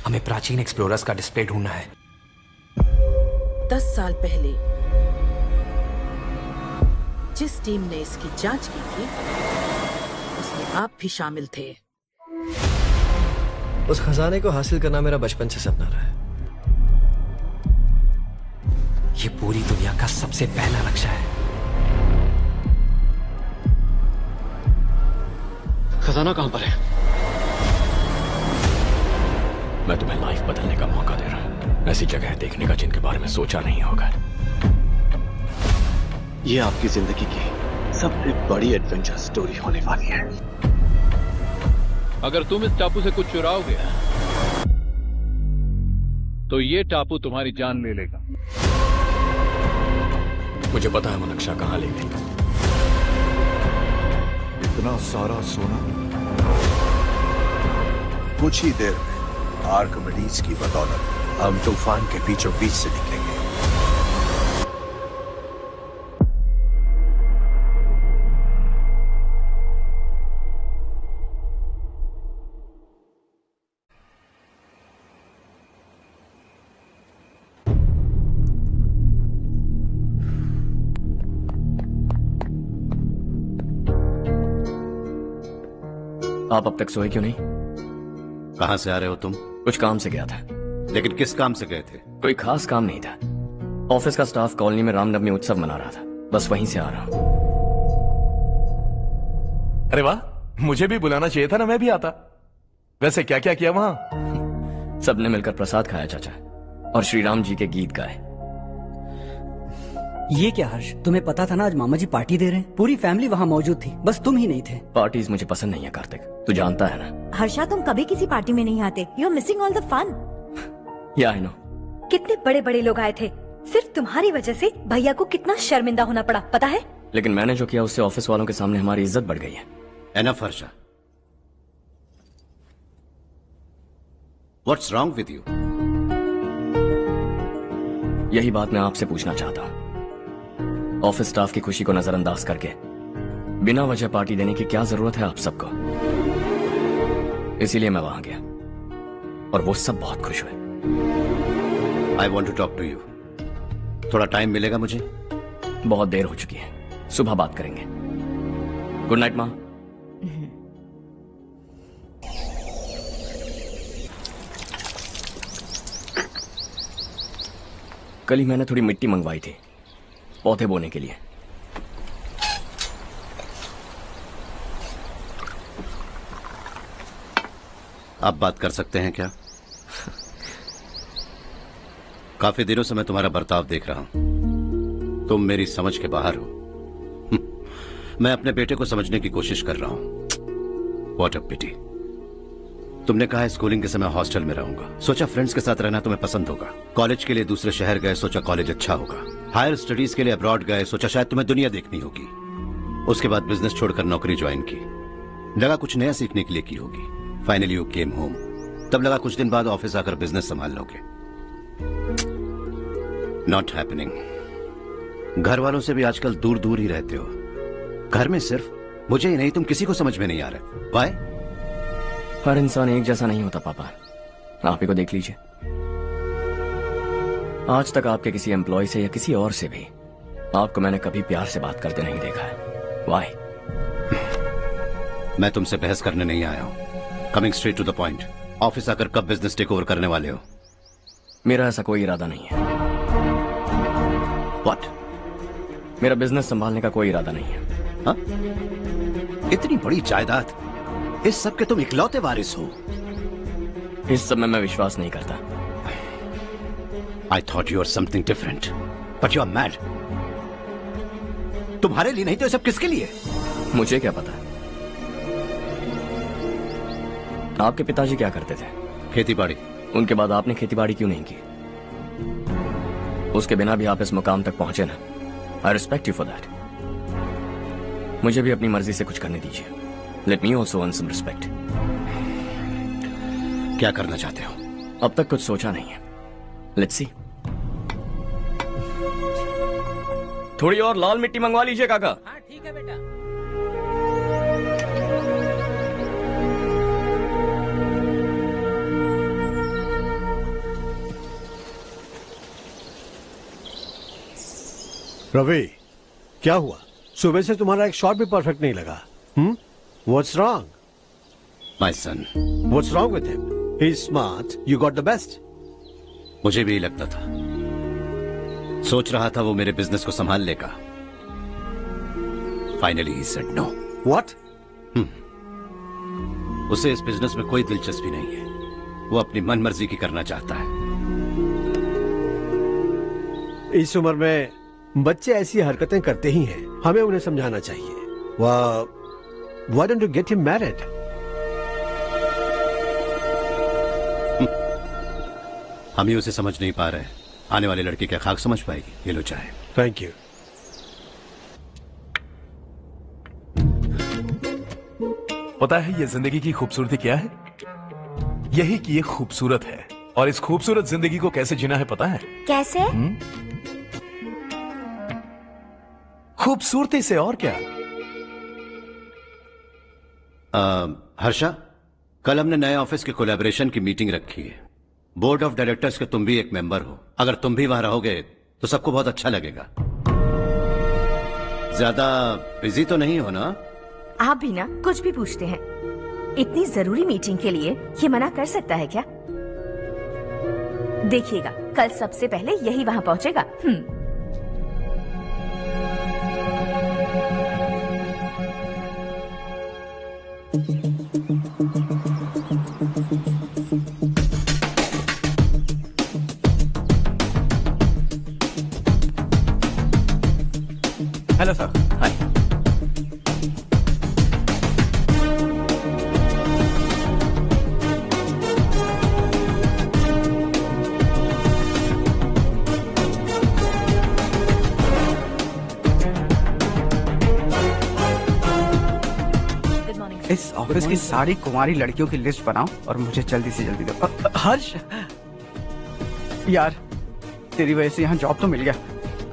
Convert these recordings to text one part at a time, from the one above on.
हमें प्राचीन एक्सप्लोरर्स का डिस्प्ले ढूंढना है। 10 साल पहले जिस टीम ने इसकी जांच की थी उसमें आप भी शामिल थे। उस खजाने को हासिल करना मेरा बचपन से सपना रहा है। ये पूरी दुनिया का सबसे पहला नक्शा है। खजाना कहां पर है? मैं तुम्हें लाइफ बदलने का मौका दे रहा हूं। ऐसी जगह देखने का जिनके बारे में सोचा नहीं होगा। ये आपकी जिंदगी की सबसे बड़ी एडवेंचर स्टोरी होने वाली है। अगर तुम इस टापू से कुछ चुराओगे तो ये टापू तुम्हारी जान ले लेगा। मुझे पता है वो नक्शा कहां ले गई। इतना सारा सोना कुछ ही देर में आर्किमिडीज की बदौलत हम तूफान के बीचों बीच से निकलेंगे। आप अब तक सोए क्यों नहीं? कहां से आ रहे हो तुम? कुछ काम से गया था। लेकिन किस काम से गए थे? कोई खास काम नहीं था। ऑफिस का स्टाफ कॉलोनी में रामनवमी उत्सव मना रहा था, बस वहीं से आ रहा हूं। अरे वाह, मुझे भी बुलाना चाहिए था ना, मैं भी आता। वैसे क्या क्या किया वहां? सबने मिलकर प्रसाद खाया चाचा, और श्री राम जी के गीत गाए। ये क्या हर्ष, तुम्हें पता था ना आज मामा जी पार्टी दे रहे हैं? पूरी फैमिली वहाँ मौजूद थी, बस तुम ही नहीं थे। पार्टीज मुझे पसंद नहीं है कार्तिक, तू जानता है ना। हर्षा, तुम कभी किसी पार्टी में नहीं आते। You are missing all the fun. Yeah I no. कितने बड़े बड़े लोग आए थे, सिर्फ तुम्हारी वजह से भैया को कितना शर्मिंदा होना पड़ा, पता है? लेकिन मैंने जो किया उससे ऑफिस वालों के सामने हमारी इज्जत बढ़ गई है। Enough Harsha, what's wrong with you? यही बात मैं आपसे पूछना चाहता हूँ। ऑफिस स्टाफ की खुशी को नजरअंदाज करके बिना वजह पार्टी देने की क्या जरूरत है आप सबको? इसीलिए मैं वहां गया और वो सब बहुत खुश हुए। I want to talk to you. थोड़ा टाइम मिलेगा मुझे? बहुत देर हो चुकी है, सुबह बात करेंगे। गुड नाइट माँ। कल ही मैंने थोड़ी मिट्टी मंगवाई थी पौधे बोने के लिए। आप बात कर सकते हैं क्या? काफी दिनों से मैं तुम्हारा बर्ताव देख रहा हूं। तुम मेरी समझ के बाहर हो। मैं अपने बेटे को समझने की कोशिश कर रहा हूं। व्हाट अ पिटी। तुमने कहा स्कूलिंग के समय हॉस्टल में रहूंगा, सोचा फ्रेंड्स के साथ रहना तुम्हें पसंद होगा। कॉलेज के लिए दूसरे शहर गए, सोचा कॉलेज अच्छा होगा। हायर स्टडीज के लिए अब्रॉड गए, सोचा शायद तुम्हें दुनिया देखनी होगी। उसके बाद बिजनेस छोड़कर नौकरी ज्वाइन की, लगा कुछ नया सीखने के लिए की होगी। फाइनली यू केम होम, तब लगा कुछ दिन बाद ऑफिस आकर बिजनेस संभाल लोगे। Not happening. घर वालों से भी आजकल दूर दूर ही रहते हो। घर में सिर्फ मुझे ही नहीं, तुम किसी को समझ में नहीं आ रहे। वाई? हर इंसान एक जैसा नहीं होता पापा, आप ही को देख लीजिए। आज तक आपके किसी एम्प्लॉय से या किसी और से भी आपको मैंने कभी प्यार से बात करते नहीं देखा है। वाई? मैं तुमसे बहस करने नहीं आया हूं। Coming straight to the point, office आकर कब बिजनेस टेक ओवर करने वाले हो? मेरा ऐसा कोई इरादा नहीं है। व्हाट? मेरा बिजनेस संभालने का कोई इरादा नहीं है। हाँ? इतनी बड़ी जायदाद, इस सब के तुम इकलौते वारिस हो। इस सब में मैं विश्वास नहीं करता। I thought you were something different, but you are mad. तुम्हारे लिए नहीं तो ये सब किसके लिए? मुझे क्या पता। आपके पिताजी क्या करते थे? खेतीबाड़ी। उनके बाद आपने खेतीबाड़ी क्यों नहीं की? उसके बिना भी आप इस मुकाम तक पहुंचे ना। I respect you for that. मुझे भी अपनी मर्जी से कुछ करने दीजिए। Let me also earn some respect. क्या करना चाहते हो? अब तक कुछ सोचा नहीं है। Let's see. थोड़ी और लाल मिट्टी मंगवा लीजिए काका। हाँ ठीक है बेटा। रवि, क्या हुआ? सुबह से तुम्हारा एक शॉट भी परफेक्ट नहीं लगा। What's wrong? My son. What's wrong with him? He's smart. You got the best. मुझे भी लगता था, सोच रहा था वो मेरे बिजनेस को संभाल लेगा। Finally he said no. What? उसे इस बिजनेस में कोई दिलचस्पी नहीं है, वो अपनी मनमर्जी की करना चाहता है। इस उम्र में बच्चे ऐसी हरकतें करते ही हैं, हमें उन्हें समझाना चाहिए। Why don't you get him married? हम ही उसे समझ नहीं पा रहे, आने वाली लड़की क्या खाक समझ पाएगी? ये लो चाहे। Thank you. पता है ये जिंदगी की खूबसूरती क्या है? यही कि ये खूबसूरत है, और इस खूबसूरत जिंदगी को कैसे जीना है पता है? कैसे? खूबसूरती से, और क्या। हर्षा, कल हमने नए ऑफिस के कोलैबोरेशन की मीटिंग रखी है। बोर्ड ऑफ डायरेक्टर्स के तुम भी एक मेंबर हो। अगर तुम भी वहां रहोगे तो सबको बहुत अच्छा लगेगा। ज्यादा बिजी तो नहीं हो ना? आप भी ना कुछ भी पूछते हैं। इतनी जरूरी मीटिंग के लिए ये मना कर सकता है क्या? देखिएगा, कल सबसे पहले यही वहां पहुंचेगा। Hello sir. हाय। इस ऑफिस की सारी कुंवारी लड़कियों की लिस्ट बनाओ और मुझे जल्दी से जल्दी दो। हर्ष, यार तेरी वजह से यहाँ जॉब तो मिल गया।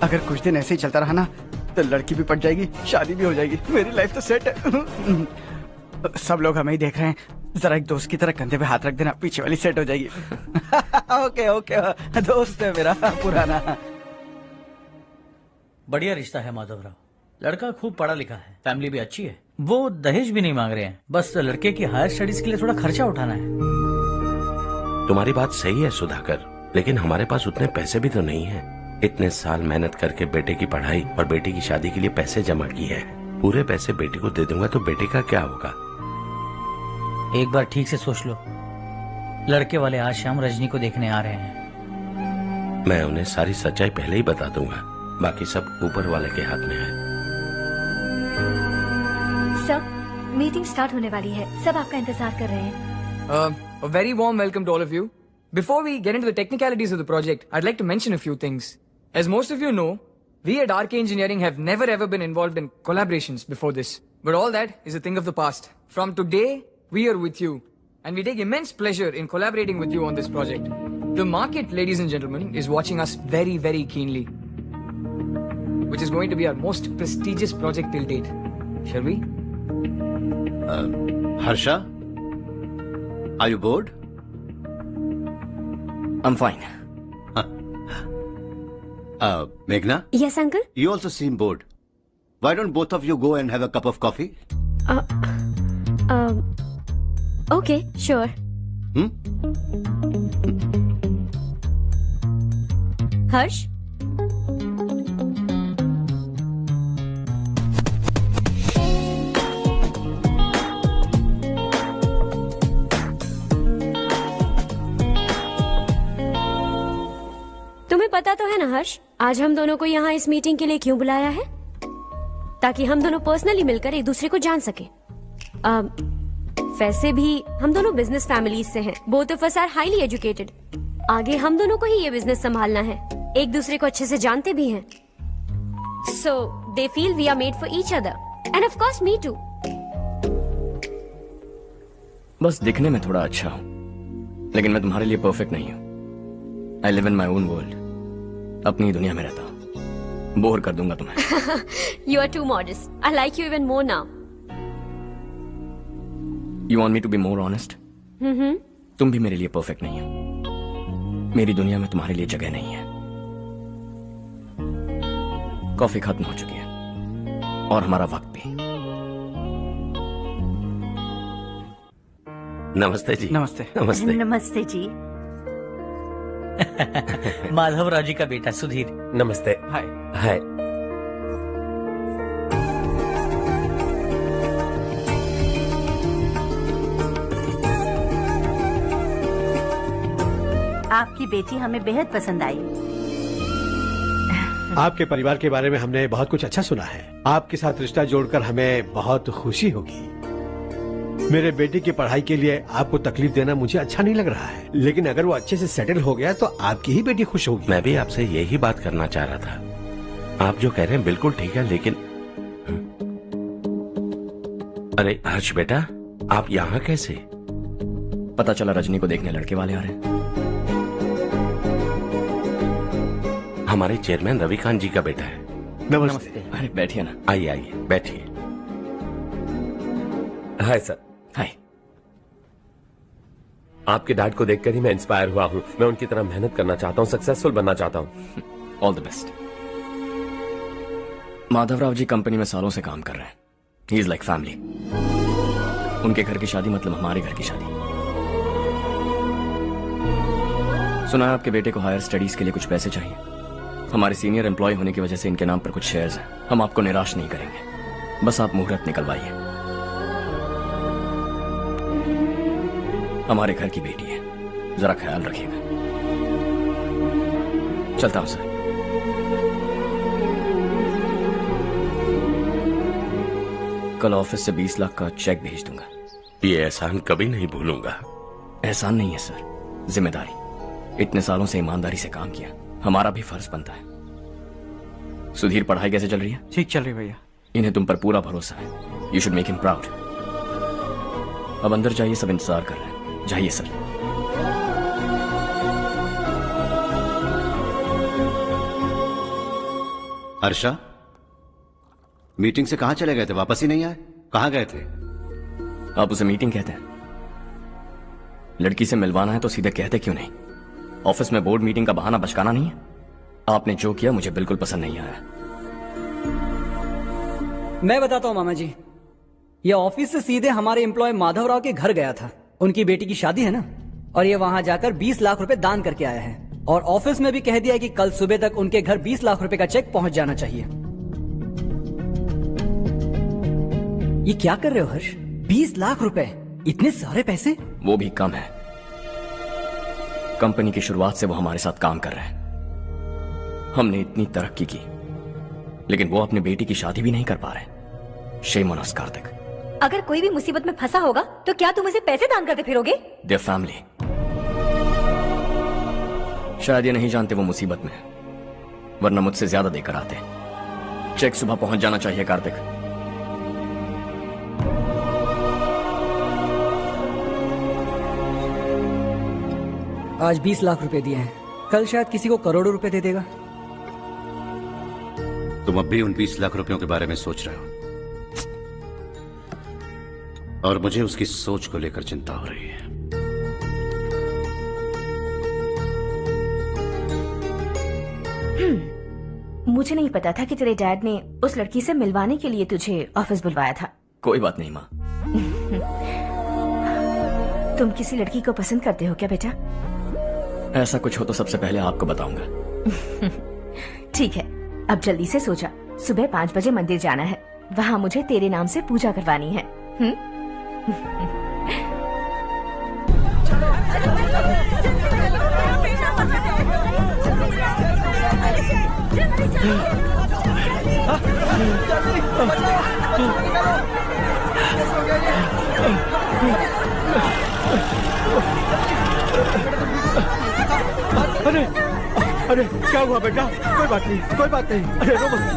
अगर कुछ दिन ऐसे ही चलता रहा ना तो लड़की भी पट जाएगी, शादी भी हो जाएगी, मेरी लाइफ तो सेट है। सब लोग हमें ही देख रहे हैं, जरा एक दोस्त की तरह कंधे पे हाथ रख देना, पीछे वाली सेट हो जाएगी। ओके ओके, दोस्त है मेरा पुराना। बढ़िया रिश्ता है माधव राव। लड़का खूब पढ़ा लिखा है, फैमिली भी अच्छी है। वो दहेज भी नहीं मांग रहे हैं, बस लड़के की हायर स्टडीज के लिए थोड़ा खर्चा उठाना है। तुम्हारी बात सही है सुधाकर, लेकिन हमारे पास उतने पैसे भी तो नहीं है। इतने साल मेहनत करके बेटे की पढ़ाई और बेटी की शादी के लिए पैसे जमा किए हैं। पूरे पैसे बेटी को दे दूंगा तो बेटे का क्या होगा? एक बार ठीक से सोच लो। लड़के वाले आज शाम रजनी को देखने आ रहे हैं। मैं उन्हें सारी सच्चाई पहले ही बता दूंगा, बाकी सब ऊपर वाले के हाथ में है। सर, मीटिंग स्टार्ट होने वाली है, सब आपका इंतजार कर रहे हैं। A very warm welcome to all of you. Before we get into the technicalities of the project, I'd like to mention a few things. As most of you know, we at RK Engineering have never ever been involved in collaborations before this. But all that is a thing of the past. From today, we are with you. And we take immense pleasure in collaborating with you on this project. The market, ladies and gentlemen, is watching us very, very keenly. Which is going to be our most prestigious project till date. Shall we? Harsha? Are you bored? I'm fine. Meghna? Yes, uncle? You also seem bored. Why don't both of you go and have a cup of coffee? Okay, sure. Harsh? तुम्हें पता तो है ना हर्ष, आज हम दोनों को यहाँ इस मीटिंग के लिए क्यों बुलाया है? ताकि हम दोनों पर्सनली मिलकर एक दूसरे को जान सके। वैसे भी हम दोनों बिजनेस फैमिलीज से हैं। Both of us are highly educated. आगे हम दोनों को ही ये बिजनेस संभालना है, एक दूसरे को अच्छे से जानते भी हैं। So they feel we are made for each other and of course me too. बस दिखने में थोड़ा अच्छा हूँ, लेकिन मैं तुम्हारे लिए परफेक्ट नहीं हूँ। I live in my own world, अपनी दुनिया में रहता हूँ। बोर कर दूंगा तुम्हें। You are too modest. I like you even more now. You want me to be more honest? तुम भी मेरे लिए परफेक्ट नहीं हो। मेरी दुनिया में तुम्हारे लिए जगह नहीं है। कॉफी खत्म हो चुकी है और हमारा वक्त भी। नमस्ते जी। नमस्ते। नमस्ते। नमस्ते जी। माधवराव जी का बेटा सुधीर। नमस्ते। हाय। हाय। आपकी बेटी हमें बेहद पसंद आई। आपके परिवार के बारे में हमने बहुत कुछ अच्छा सुना है। आपके साथ रिश्ता जोड़कर हमें बहुत खुशी होगी। मेरे बेटे की पढ़ाई के लिए आपको तकलीफ देना मुझे अच्छा नहीं लग रहा है, लेकिन अगर वो अच्छे से सेटल हो गया तो आपकी ही बेटी खुश होगी। मैं भी आपसे यही बात करना चाह रहा था। आप जो कह रहे हैं बिल्कुल ठीक है, लेकिन अरे हर्ष बेटा, आप यहाँ कैसे? पता चला रजनी को देखने लड़के वाले आ रहे हैं। हमारे चेयरमैन रविकांत जी का बेटा है। नमस्ते। अरे बैठिए ना। आइए आइए बैठिए। Hi sir. हाय। आपके डैड को देखकर ही मैं इंस्पायर हुआ हूँ। मैं उनकी तरह मेहनत करना चाहता हूँ, सक्सेसफुल बनना चाहता हूँ। All the best. Madhavrao ji company में सालों से काम कर रहे हैं। He is like family. उनके घर की शादी मतलब हमारे घर की शादी। सुना है आपके बेटे को हायर स्टडीज के लिए कुछ पैसे चाहिए। हमारे सीनियर एम्प्लॉय होने की वजह से इनके नाम पर कुछ शेयर्स हैं। हम आपको निराश नहीं करेंगे, बस आप मुहूर्त निकलवाइए। हमारे घर की बेटी है, जरा ख्याल रखिएगा। चलता हूं सर। कल ऑफिस से 20 लाख का चेक भेज दूंगा। ये एहसान कभी नहीं भूलूंगा। एहसान नहीं है सर, जिम्मेदारी। इतने सालों से ईमानदारी से काम किया, हमारा भी फर्ज बनता है। सुधीर, पढ़ाई कैसे चल रही है? ठीक चल रही भैया। इन्हें तुम पर पूरा भरोसा है। You should make him proud. अब अंदर जाइए, सब इंतजार कर रहे हैं। जाइए सर। हर्षा, मीटिंग से कहां चले गए थे? वापस ही नहीं आए? कहां गए थे? आप उसे मीटिंग कहते हैं? लड़की से मिलवाना है तो सीधे कहते क्यों नहीं? ऑफिस में बोर्ड मीटिंग का बहाना बचकाना नहीं है। आपने जो किया मुझे बिल्कुल पसंद नहीं आया। मैं बताता हूँ मामा जी, ये ऑफिस से सीधे हमारे एम्प्लॉय माधवराव के घर गया था। उनकी बेटी की शादी है ना, और ये वहां जाकर 20 लाख रुपए दान करके आया है। और ऑफिस में भी कह दिया कि कल सुबह तक उनके घर 20 लाख रुपए का चेक पहुंच जाना चाहिए। ये क्या कर रहे हो हर्ष? 20 लाख रुपए, इतने सारे पैसे? वो भी कम है। कंपनी की शुरुआत से वो हमारे साथ काम कर रहे हैं। हमने इतनी तरक्की की, लेकिन वो अपनी बेटी की शादी भी नहीं कर पा रहे। Shame on us Kartik. अगर कोई भी मुसीबत में फंसा होगा तो क्या तुम उसे पैसे दान करते फिरोगे? Their family. शायद ये नहीं जानते वो मुसीबत में है, वरना मुझसे ज्यादा देकर आते। चेक सुबह पहुंच जाना चाहिए कार्तिक। आज 20 लाख रुपए दिए हैं, कल शायद किसी को करोड़ों रुपए दे देगा। तुम अब भी उन 20 लाख रुपयों के बारे में सोच रहे हो, और मुझे उसकी सोच को लेकर चिंता हो रही है। मुझे नहीं पता था कि तेरे डैड ने उस लड़की से मिलवाने के लिए तुझे ऑफिस बुलवाया था। कोई बात नहीं माँ। तुम किसी लड़की को पसंद करते हो क्या बेटा? ऐसा कुछ हो तो सबसे पहले आपको बताऊंगा। ठीक है, अब जल्दी से सो जा। सुबह 5 बजे मंदिर जाना है, वहाँ मुझे तेरे नाम से पूजा करवानी है। अरे अरे क्या हुआ बेटा? कोई बात नहीं, कोई बात नहीं। अरे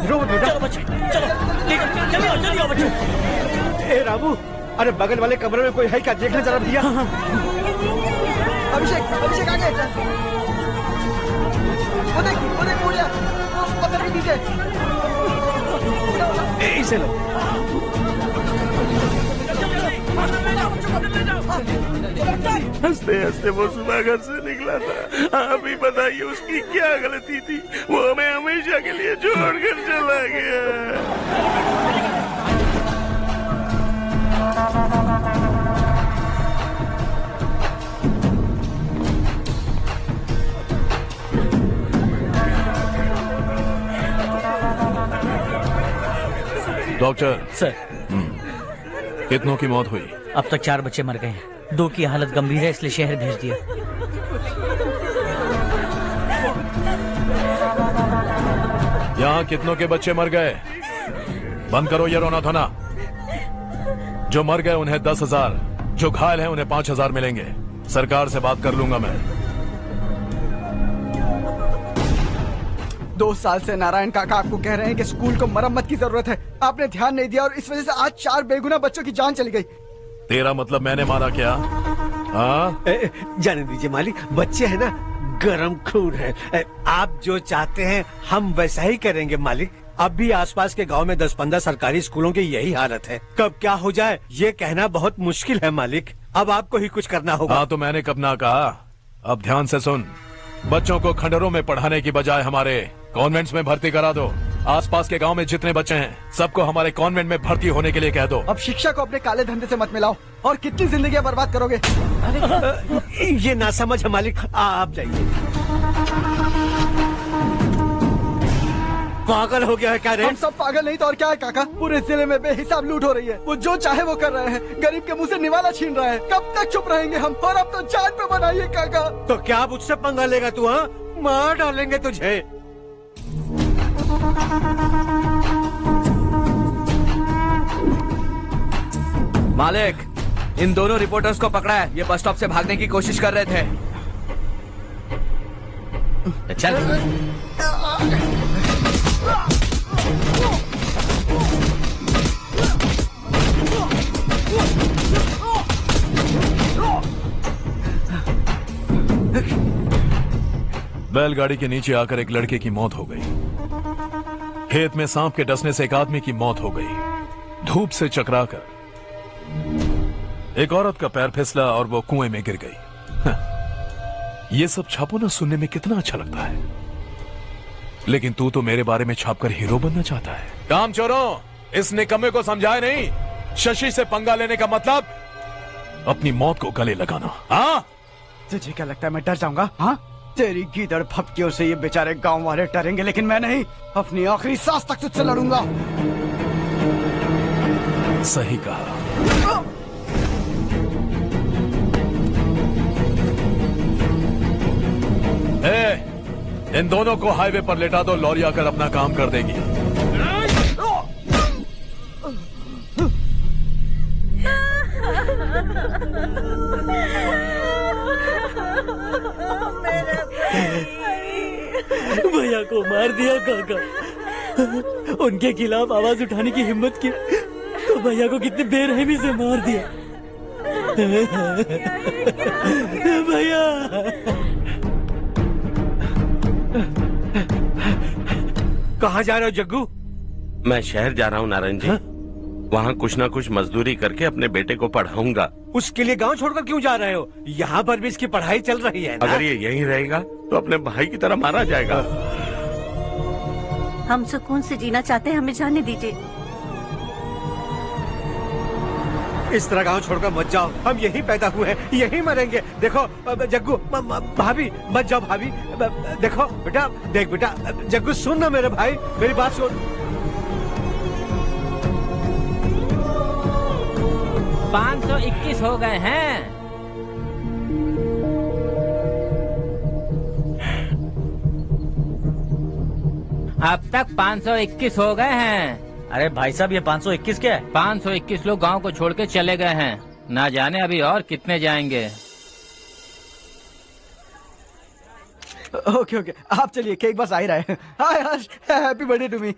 रो मत बेटा। चलो बच्चे, चलो जल्दी आओ बच्चे। ए रामू, अरे बगल वाले कमरे में कोई है क्या? देखना जरा भैया। अभिषेक, अभिषेक आ गए। वो देख मुड़िया, वो पत्थर के नीचे। इसे लो। चलो हंसते हंसते वो सुबह घर से निकला था। आप ही बताइए उसकी क्या गलती थी, वो हमें हमेशा के लिए छोड़कर चला गया। डॉक्टर सर, कितनों की मौत हुई? अब तक 4 बच्चे मर गए हैं, 2 की हालत गंभीर है, इसलिए शहर भेज दिया। यहाँ कितनों के बच्चे मर गए? बंद करो ये रोना धोना। जो मर गए उन्हें 10,000, जो घायल हैं उन्हें 5,000 मिलेंगे। सरकार से बात कर लूंगा मैं। 2 साल से नारायण काका आपको कह रहे हैं कि स्कूल को मरम्मत की जरूरत है। आपने ध्यान नहीं दिया और इस वजह से आज 4 बेगुनाह बच्चों की जान चली गई। तेरा मतलब मैंने मारा क्या? हाँ, जाने दीजिए मालिक, बच्चे हैं ना, गरम खून है। आप जो चाहते हैं हम वैसा ही करेंगे मालिक। अब भी आसपास के गांव में 10-15 सरकारी स्कूलों की यही हालत है। कब क्या हो जाए ये कहना बहुत मुश्किल है मालिक। अब आपको ही कुछ करना होगा। हाँ, तो मैंने कब ना कहा। अब ध्यान से सुन, बच्चों को खंडरों में पढ़ाने की बजाय हमारे कॉन्वेंट्स में भर्ती करा दो। आसपास के गांव में जितने बच्चे हैं सबको हमारे कॉन्वेंट में भर्ती होने के लिए कह दो। अब शिक्षा को अपने काले धंधे से मत मिलाओ, और कितनी जिंदगियां बर्बाद करोगे। ये ना समझ है मालिक, आप जाइए। पागल हो गया है क्या रे? हम सब पागल नहीं तो और क्या है काका। पूरे जिले में बेहिसाब लूट हो रही है। वो जो चाहे वो कर रहे हैं, गरीब के मुंह से निवाला छीन रहा है। कब तक चुप रहेंगे हम? और अब तो जान पे बनाइए काका। तो क्या मुझसे पंगा लेगा तू? हाँ, मार डालेंगे तुझे। मालिक, इन दोनों रिपोर्टर्स को पकड़ा है। ये बस स्टॉप से भागने की कोशिश कर रहे थे। चल। बैलगाड़ी के नीचे आकर एक लड़के की मौत हो गई। खेत में सांप के डसने से एक आदमी की मौत हो गई। धूप से चकराकर एक औरत का पैर फिसला और वो कुएं में गिर गई। ये सब छापो ना, सुनने में कितना अच्छा लगता है, लेकिन तू तो मेरे बारे में छापकर हीरो बनना चाहता है। काम चोरों, इस निकम्मे को समझाए नहीं। शशि से पंगा लेने का मतलब अपनी मौत को गले लगाना। हाँ, तुझे क्या लगता है मैं डर जाऊंगा? हाँ, तेरी गीदड़ फपकियों से ये बेचारे गांव वाले डरेंगे, लेकिन मैं नहीं। अपनी आखिरी सांस तक तुझसे लड़ूंगा। सही कहा। इन दोनों को हाईवे पर लेटा दो, लॉरी आकर अपना काम कर देगी। भैया को मार दिया काका। उनके खिलाफ आवाज उठाने की हिम्मत की तो भैया को कितनी बेरहमी से मार दिया। भैया, कहाँ जा रहे हो जग्गू? मैं शहर जा रहा हूँ नारायण जी। वहाँ कुछ ना कुछ मजदूरी करके अपने बेटे को पढ़ाऊंगा। उसके लिए गांव छोड़कर क्यों जा रहे हो? यहाँ पर भी इसकी पढ़ाई चल रही है ना? अगर ये यहीं रहेगा तो अपने भाई की तरह मारा जाएगा। हम सुकून से जीना चाहते हैं, हमें जाने दीजिए। इस तरह गांव छोड़कर मत जाओ। हम यहीं पैदा हुए हैं, यहीं मरेंगे। देखो जग्गू, भाभी मत जाओ। भाभी देखो बेटा, देख बेटा, जग्गू सुन ना मेरे भाई, मेरी बात सुन। 521 हो गए हैं। अब तक 521 हो गए हैं। अरे भाई साहब, ये 521 क्या है? 521 लोग गांव को छोड़ के चले गए हैं। ना जाने अभी और कितने जाएंगे। ओके ओके, आप चलिए, केक बस आ ही रहा है। हाय हर्ष, हैप्पी बर्थडे टू मी।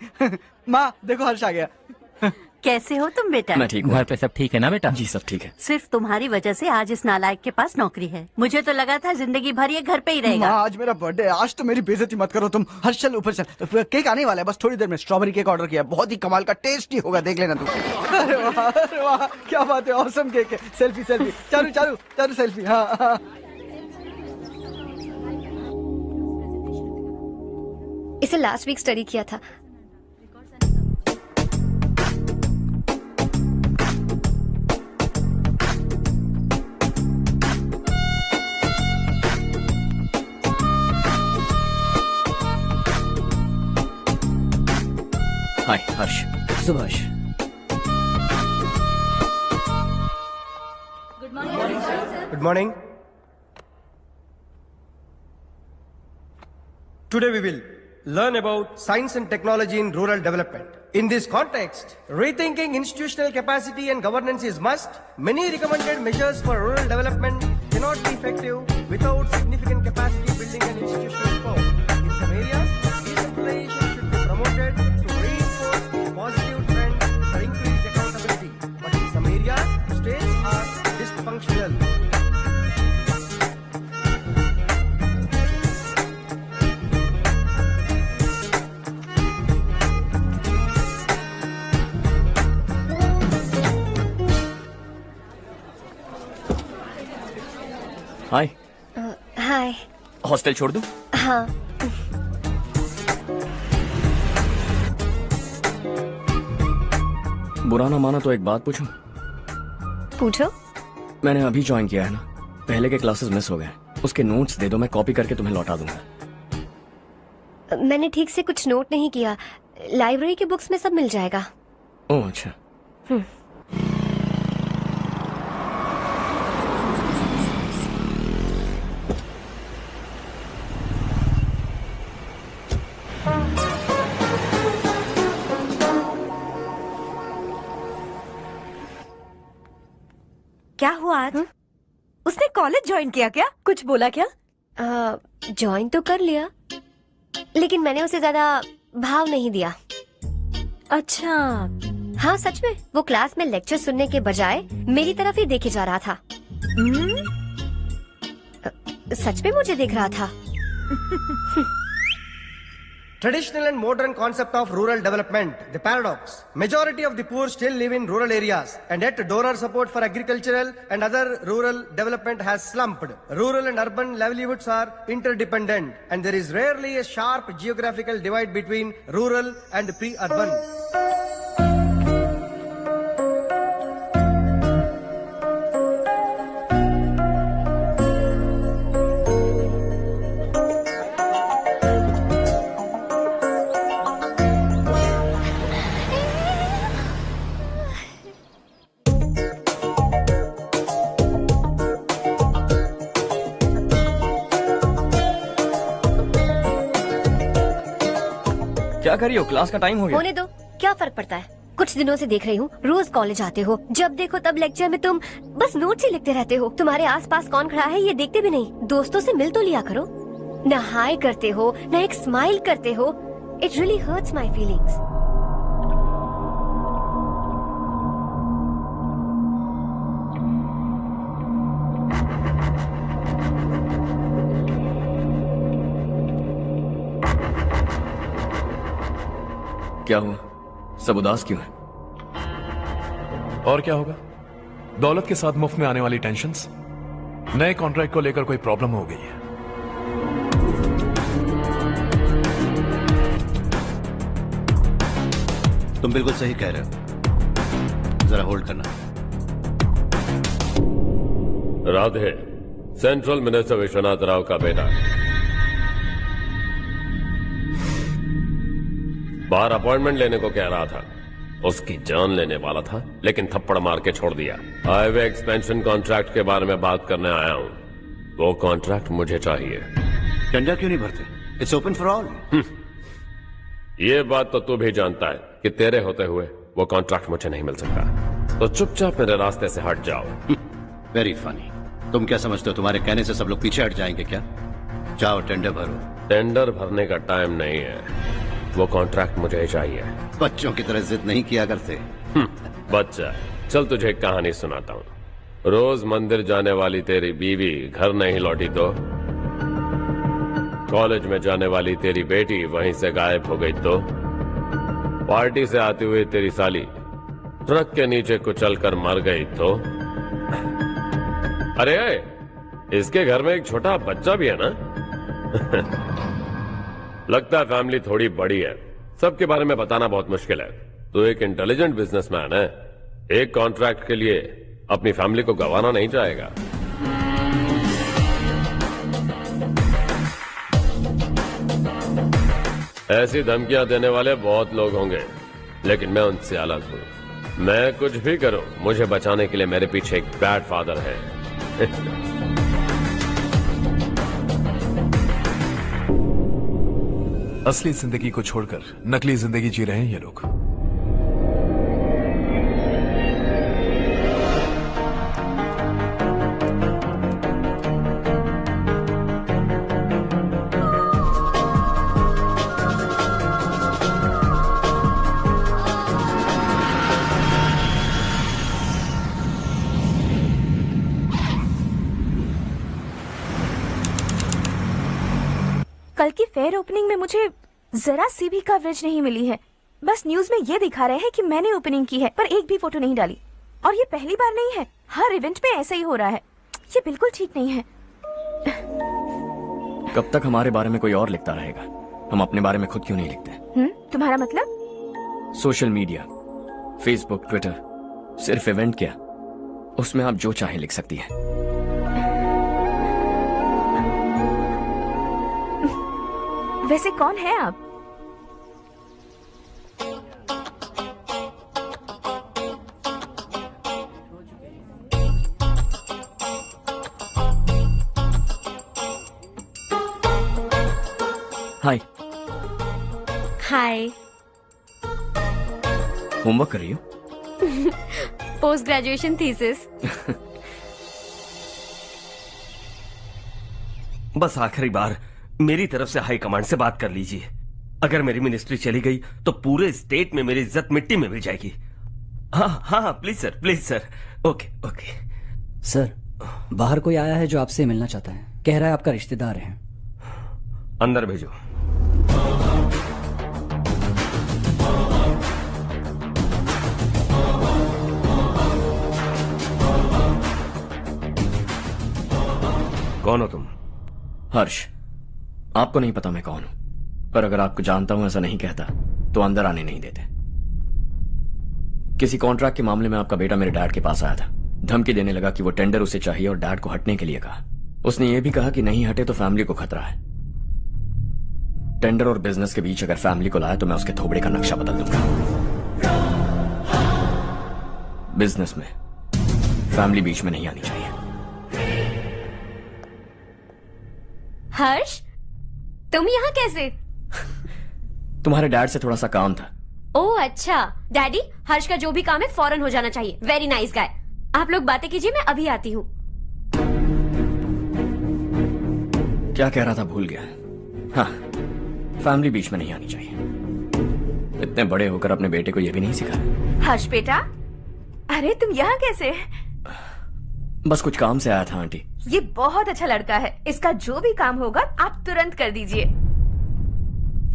माँ देखो, हर्ष आ गया। कैसे हो तुम बेटा? मैं ठीक हूँ। घर पे सब ठीक है ना बेटा? जी सब ठीक है। सिर्फ तुम्हारी वजह से आज इस नालायक के पास नौकरी है। मुझे तो लगा था जिंदगी भर ये घर पे ही रहेगा। माँ, आज मेरा बर्थडे है, आज तो मेरी बेइज्जती मत करो तुम। हर्ष चल ऊपर चल, केक आने वाला है बस थोड़ी देर में। स्ट्रॉबेरी केक ऑर्डर किया, बहुत ही कमाल का टेस्टी होगा, देख लेना तू। अरे वाह, क्या बात है, ऑसम केक है। Selfie selfie, Charu Charu Charu selfie. हाँ। इसे लास्ट वीक स्टडी किया था। हाय हर्ष। Subhash. Good morning. Today we will learn about science and technology in rural development. In this context, rethinking institutional capacity and governance is must. Many recommended measures for rural development cannot be effective without significant capacity building and institutional reform. In some areas, decentralization should be promoted to reinforce positive trends for increased accountability. But in some areas, states are dysfunctional. Hi. Hi. Hostel छोड़ दूं? हाँ। बुरा ना माना तो एक बात पूछूं? पूछो। मैंने अभी ज्वाइन किया है ना, पहले के क्लासेस मिस हो गए। उसके नोट्स दे दो, मैं कॉपी करके तुम्हें लौटा दूंगा। मैंने ठीक से कुछ नोट नहीं किया। लाइब्रेरी के बुक्स में सब मिल जाएगा। ओह अच्छा। क्या हुआ आज? उसने कॉलेज ज्वाइन किया क्या? कुछ बोला क्या? ज्वाइन तो कर लिया, लेकिन मैंने उसे ज्यादा भाव नहीं दिया। अच्छा। हाँ सच में, वो क्लास में लेक्चर सुनने के बजाय मेरी तरफ ही देखे जा रहा था। सच में मुझे देख रहा था। Traditional and modern concept of rural development, the paradox. Majority of the poor still live in rural areas, and yet donor support for agricultural and other rural development has slumped. Rural and urban livelihoods are interdependent, and there is rarely a sharp geographical divide between rural and pre-urban. क्या कर रही हो? Class का time हो गया। होने दो, क्या फर्क पड़ता है। कुछ दिनों से देख रही हूँ, रोज कॉलेज आते हो, जब देखो तब लेक्चर में तुम बस नोट्स ही लिखते रहते हो। तुम्हारे आसपास कौन खड़ा है ये देखते भी नहीं। दोस्तों से मिल तो लिया करो। न हाय करते हो, न एक स्माइल करते हो। It really hurts my feelings. क्या हुआ? सब उदास क्यों है? और क्या होगा? दौलत के साथ मुफ्त में आने वाली टेंशन्स। नए कॉन्ट्रैक्ट को लेकर कोई प्रॉब्लम हो गई है। तुम बिल्कुल सही कह रहे हो, जरा होल्ड करना। राधे, सेंट्रल मिनिस्टर विश्वनाथ राव का बेटा। बाहर अपॉइंटमेंट लेने को कह रहा था। उसकी जान लेने वाला था, लेकिन थप्पड़ मार के छोड़ दिया। हाईवे एक्सपेंशन कॉन्ट्रैक्ट के बारे में बात करने आया हूं। वो कॉन्ट्रैक्ट मुझे चाहिए। टेंडर क्यों नहीं भरते? It's open for all. ये बात तो तू भी जानता है कि तेरे होते हुए वो कॉन्ट्रैक्ट मुझे नहीं मिल सकता। तो चुपचाप मेरे रास्ते से हट जाओ। Very funny. तुम क्या समझते हो तुम्हारे कहने से सब लोग पीछे हट जाएंगे क्या? जाओ टेंडर भरो। टेंडर भरने का टाइम नहीं है, वो कॉन्ट्रैक्ट मुझे चाहिए। बच्चों की तरह जिद नहीं किया करते। बच्चा, चल तुझे एक कहानी सुनाता हूँ। रोज मंदिर जाने वाली तेरी बीवी घर नहीं लौटी तो, कॉलेज में जाने वाली तेरी बेटी वहीं से गायब हो गई तो, पार्टी से आती हुई तेरी साली ट्रक के नीचे कुचलकर मर गई तो। अरे इसके घर में एक छोटा बच्चा भी है ना। लगता है फैमिली थोड़ी बड़ी है, सबके बारे में बताना बहुत मुश्किल है। तो एक इंटेलिजेंट बिजनेसमैन है, एक कॉन्ट्रैक्ट के लिए अपनी फैमिली को गंवाना नहीं चाहेगा। ऐसी धमकियां देने वाले बहुत लोग होंगे, लेकिन मैं उनसे अलग हूं। मैं कुछ भी करूं, मुझे बचाने के लिए मेरे पीछे एक बैड फादर है। असली जिंदगी को छोड़कर नकली जिंदगी जी रहे हैं ये लोग। कल की फेयर ओपनिंग में मुझे जरा सी भी कवरेज नहीं मिली है। बस न्यूज में ये दिखा रहे हैं कि मैंने ओपनिंग की है, पर एक भी फोटो नहीं डाली। और ये पहली बार नहीं है, हर इवेंट में ऐसा ही हो रहा है। ये बिल्कुल ठीक नहीं है। कब तक हमारे बारे में कोई और लिखता रहेगा? हम अपने बारे में खुद क्यों नहीं लिखते? तुम्हारा मतलब? सोशल मीडिया, फेसबुक, ट्विटर, सिर्फ इवेंट क्या, उसमें आप जो चाहे लिख सकती हैं। वैसे कौन है आप? हाय। हाय। होमवर्क कर रही हो? Post graduation thesis. बस आखिरी बार मेरी तरफ से हाई कमांड से बात कर लीजिए। अगर मेरी मिनिस्ट्री चली गई तो पूरे स्टेट में मेरी इज्जत मिट्टी में मिल जाएगी। हाँ हाँ please sir, please sir. Okay okay sir, बाहर कोई आया है जो आपसे मिलना चाहता है। कह रहा है आपका रिश्तेदार है। अंदर भेजो। कौन हो तुम? हर्ष। आपको नहीं पता मैं कौन हूं, पर अगर आपको जानता हूं ऐसा नहीं कहता तो अंदर आने नहीं देते। किसी कॉन्ट्रैक्ट के मामले में आपका बेटा मेरे डैड के पास आया था। धमकी देने लगा कि वो टेंडर उसे चाहिए और डैड को हटने के लिए कहा। उसने ये भी कहा कि नहीं हटे तो फैमिली को खतरा है। टेंडर और बिजनेस के बीच अगर फैमिली को लाया तो मैं उसके थोबड़े का नक्शा बदल दूंगा। बिजनेस में फैमिली बीच में नहीं आनी चाहिए। हर्ष, तुम यहाँ कैसे? तुम्हारे डैड से थोड़ा सा काम था। ओह अच्छा। डैडी, हर्ष का जो भी काम है फौरन हो जाना चाहिए। Very nice guy. आप लोग बातें कीजिए, मैं अभी आती हूँ। क्या कह रहा था भूल गया। हाँ, फैमिली बीच में नहीं आनी चाहिए। इतने बड़े होकर अपने बेटे को यह भी नहीं सिखाया। हर्ष बेटा, अरे तुम यहाँ कैसे? बस कुछ काम से आया था आंटी। ये बहुत अच्छा लड़का है। इसका जो भी काम होगा आप तुरंत कर दीजिए।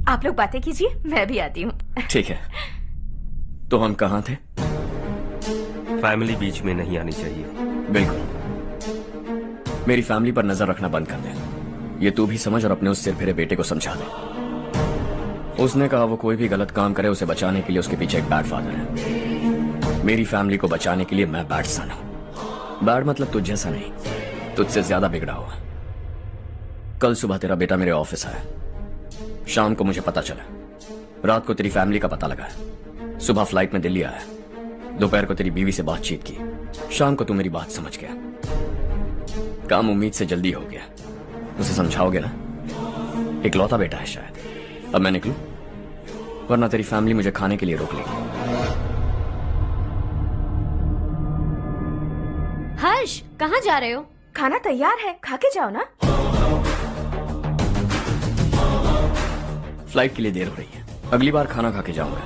आप लोग बातें कीजिए, मैं भी आती हूँ। ठीक है। तो हम कहाँ थे? फैमिली बीच में नहीं आनी चाहिए। बिल्कुल। मेरी फैमिली पर नजर रखना बंद कर दे। ये तू भी समझ और अपने उस सिर फिरे बेटे को समझा दे। उसने कहा वो कोई भी गलत काम करे उसे बचाने के लिए उसके पीछे एक बैड फादर है। मेरी फैमिली को बचाने के लिए मैं बैड सन हूं। बैड मतलब तुझ जैसा नहीं, तुझसे ज्यादा बिगड़ा हुआ। कल सुबह तेरा बेटा मेरे ऑफिस आया। शाम को मुझे पता चला। रात को तेरी फैमिली का पता लगा। सुबह फ्लाइट में दिल्ली आया। दोपहर को तेरी बीवी से बातचीत की। शाम को तू मेरी बात समझ गया। काम उम्मीद से जल्दी हो गया। उसे समझाओगे ना? इकलौता बेटा है शायद। अब मैं निकलूं, वरना तेरी फैमिली मुझे खाने के लिए रोक लेगी। हर्ष, कहाँ जा रहे हो? खाना तैयार है, खा के जाओ ना। फ्लाइट के लिए देर हो रही है। अगली बार खाना खा के जाऊंगा।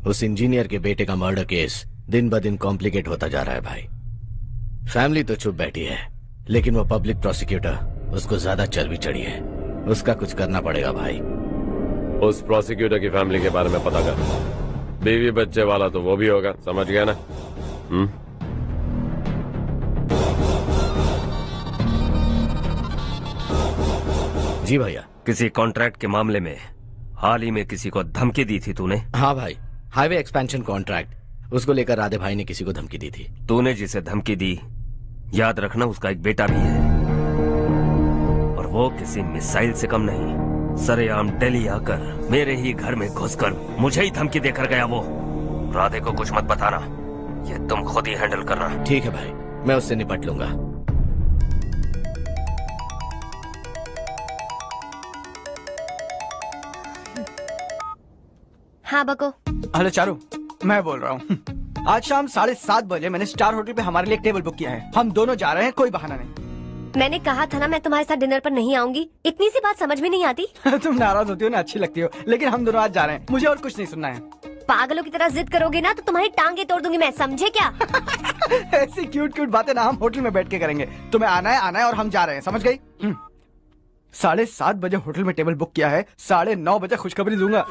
उस इंजीनियर के बेटे का मर्डर केस दिन ब दिन कॉम्प्लिकेट होता जा रहा है भाई। फैमिली तो चुप बैठी है, लेकिन वो पब्लिक प्रोसिक्यूटर उसको ज्यादा चर्बी चढ़ी है। उसका कुछ करना पड़ेगा भाई। उस प्रोसिक्यूटर की फैमिली के बारे में पता कर। बीवी बच्चे वाला तो वो भी होगा, समझ गया ना? जी भैया। किसी कॉन्ट्रैक्ट के मामले में हाल ही में किसी को धमकी दी थी तूने? हाँ भाई, हाईवे एक्सपेंशन कॉन्ट्रैक्ट, उसको लेकर राधे भाई ने किसी को धमकी दी थी। तूने जिसे धमकी दी, याद रखना उसका एक बेटा भी है, और वो किसी मिसाइल से कम नहीं। सरेआम दिल्ली आकर मेरे ही घर में घुसकर मुझे ही धमकी देकर गया वो। राधे को कुछ मत बताना, ये तुम खुद ही हैंडल करना। ठीक है भाई, मैं उससे निपट लूंगा। हाँ बको। हेलो चारू, मैं बोल रहा हूँ। आज शाम 7:30 बजे मैंने स्टार होटल पे हमारे लिए एक टेबल बुक किया है। हम दोनों जा रहे हैं, कोई बहाना नहीं। मैंने कहा था ना मैं तुम्हारे साथ डिनर पर नहीं आऊंगी। इतनी सी बात समझ में नहीं आती? तुम नाराज होती हो ना, अच्छी लगती हो, लेकिन हम दोनों आज जा रहे हैं। मुझे और कुछ नहीं सुनना है। पागलों की तरह जिद करोगे ना तो तुम्हारी टांगे तोड़ दूंगी मैं, समझे क्या? ऐसी क्यूट क्यूट बातें ना हम होटल में बैठ के करेंगे। तुम्हें आना है और हम जा रहे हैं, समझ गई? 7:30 बजे होटल में टेबल बुक किया है, 9:30 बजे खुशखबरी दूंगा।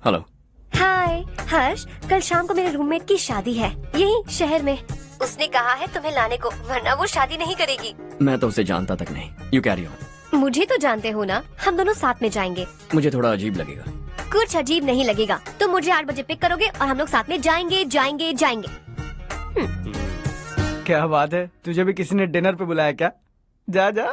हेलो। हाय हर्ष, कल शाम को मेरे रूममेट की शादी है यही शहर में। उसने कहा है तुम्हें लाने को, वरना वो शादी नहीं करेगी। मैं तो उसे जानता तक नहीं। You carry on. मुझे तो जानते हो ना, हम दोनों साथ में जाएंगे। मुझे थोड़ा अजीब लगेगा। कुछ अजीब नहीं लगेगा। तुम मुझे 8 बजे पिक करोगे और हम लोग साथ में जाएंगे जाएंगे जाएंगे। क्या बात है, तुझे भी किसी ने डिनर पे बुलाया क्या? जा जा।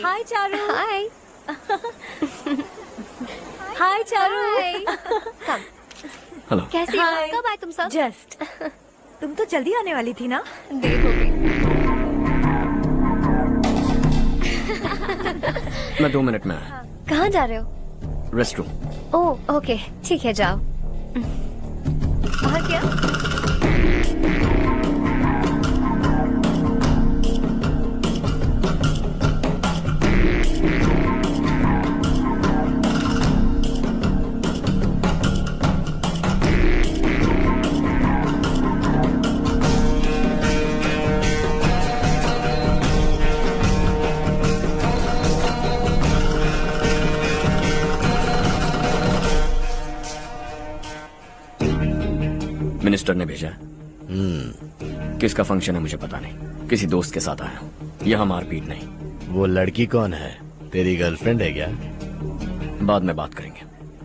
हाय चारू। हाय। हाय चारू। हेलो। कैसी हो? कब आए तुम सब? जस्ट। तुम तो जल्दी आने वाली थी ना? देर हो गई। मैं 2 मिनट में आया। कहाँ जा रहे हो? रेस्टरूम। ओह ओके, ठीक है जाओ। और क्या? मिनिस्टर ने भेजा। किसका फंक्शन है मुझे पता नहीं, किसी दोस्त के साथ आया हूँ। यहाँ मारपीट नहीं। वो लड़की कौन है? तेरी गर्लफ्रेंड है क्या? बाद में बात करेंगे,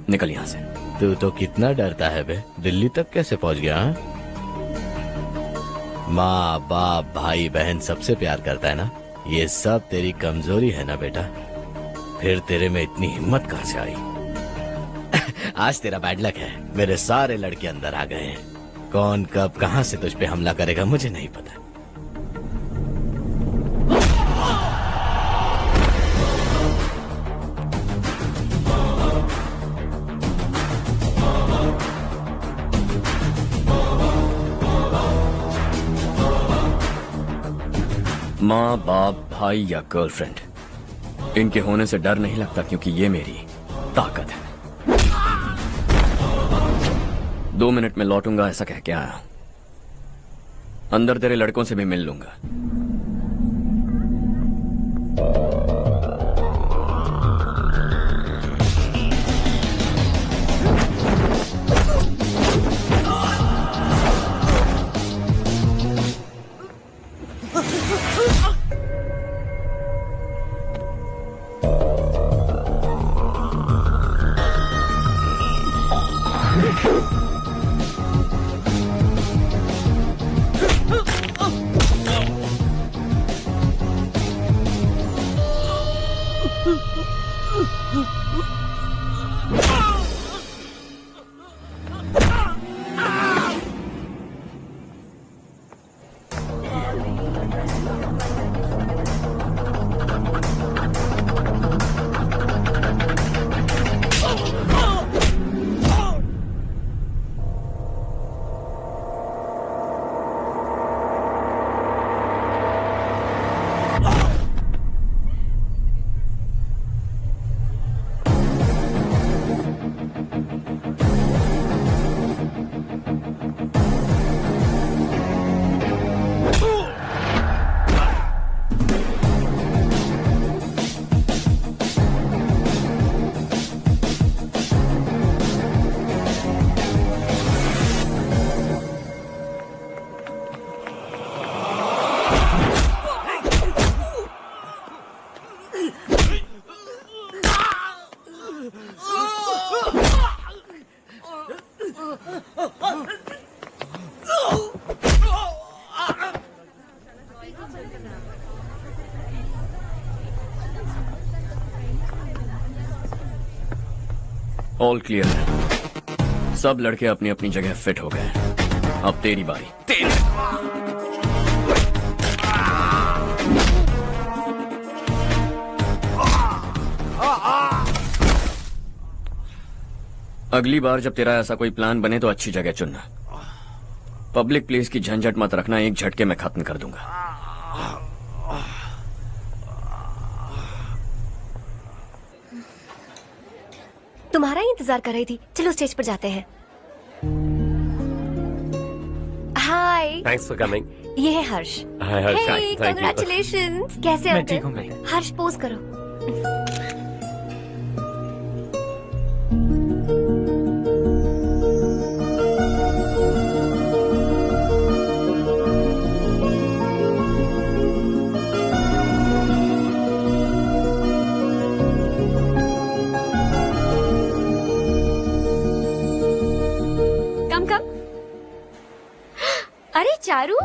निकल यहाँ से। तू तो कितना डरता है बे, दिल्ली तक कैसे पहुँच गया? माँ बाप भाई बहन सबसे प्यार करता है ना, ये सब तेरी कमजोरी है ना बेटा। फिर तेरे में इतनी हिम्मत कहाँ से आई? आज तेरा बैड लक है, मेरे सारे लड़के अंदर आ गए हैं। कौन कब कहां से तुझ पे हमला करेगा मुझे नहीं पता। माँ बाप भाई या गर्लफ्रेंड, इनके होने से डर नहीं लगता, क्योंकि ये मेरी ताकत है। 2 मिनट में लौटूंगा ऐसा कह के आया। अंदर तेरे लड़कों से भी मिल लूंगा। ऑल क्लियर है। सब लड़के अपनी अपनी जगह फिट हो गए। अब तेरी बारी। अगली बार जब तेरा ऐसा कोई प्लान बने तो अच्छी जगह चुनना। पब्लिक प्लेस की झंझट मत रखना, एक झटके में खत्म कर दूंगा। तुम्हारा ही इंतजार कर रही थी। चलो स्टेज पर जाते हैं। हाय। Thanks for coming. ये है Harsh. Hi Harsh, Hey, thank you. congratulations। कैसे मैं हो ठीक तुम? हूँ। हर्ष पोज करो। कम कम। अरे चारू।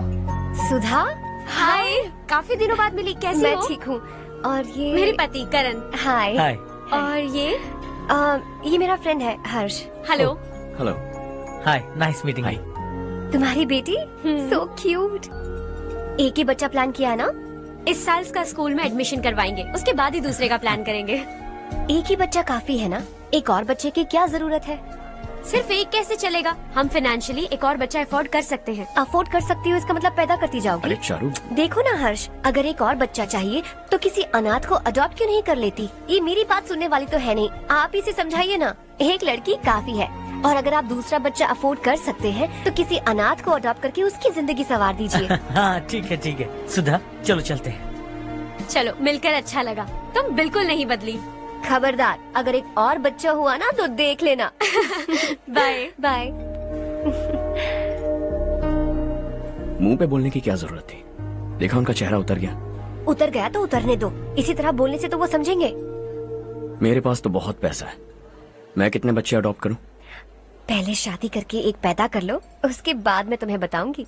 सुधा। हाय। काफी दिनों बाद मिली, कैसी मैं हो? ठीक हूँ। और ये मेरे पति करण। हाय। हाय। और ये मेरा फ्रेंड है हर्ष। हेलो। हेलो। हाय, नाइस मीटिंग। तुम्हारी बेटी सो क्यूट। एक ही बच्चा प्लान किया ना? इस साल इसका स्कूल में एडमिशन करवाएंगे, उसके बाद ही दूसरे का प्लान करेंगे। एक ही बच्चा काफी है ना? एक और बच्चे की क्या जरूरत है? सिर्फ एक कैसे चलेगा? हम फाइनेंशियली एक और बच्चा अफोर्ड कर सकते हैं। अफोर्ड कर सकती हो इसका मतलब पैदा करती जाओगी? अरे चारू, देखो ना हर्ष, अगर एक और बच्चा चाहिए तो किसी अनाथ को अडॉप्ट क्यों नहीं कर लेती? ये मेरी बात सुनने वाली तो है नहीं, आप इसे समझाइए ना। एक लड़की काफी है, और अगर आप दूसरा बच्चा अफोर्ड कर सकते हैं तो किसी अनाथ को अडॉप्ट करके उसकी जिंदगी संवार दीजिए। हाँ ठीक है सुधा, चलो चलते हैं। चलो, मिलकर अच्छा लगा। तुम बिल्कुल नहीं बदली। खबरदार, अगर एक और बच्चा हुआ ना तो देख लेना। Bye bye. मुंह पे बोलने की क्या जरूरत थी? देखा उनका चेहरा उतर गया। उतर गया तो उतरने दो, इसी तरह बोलने से तो वो समझेंगे। मेरे पास तो बहुत पैसा है, मैं कितने बच्चे अडॉप्ट करूं? पहले शादी करके एक पैदा कर लो, उसके बाद मैं तुम्हें बताऊंगी।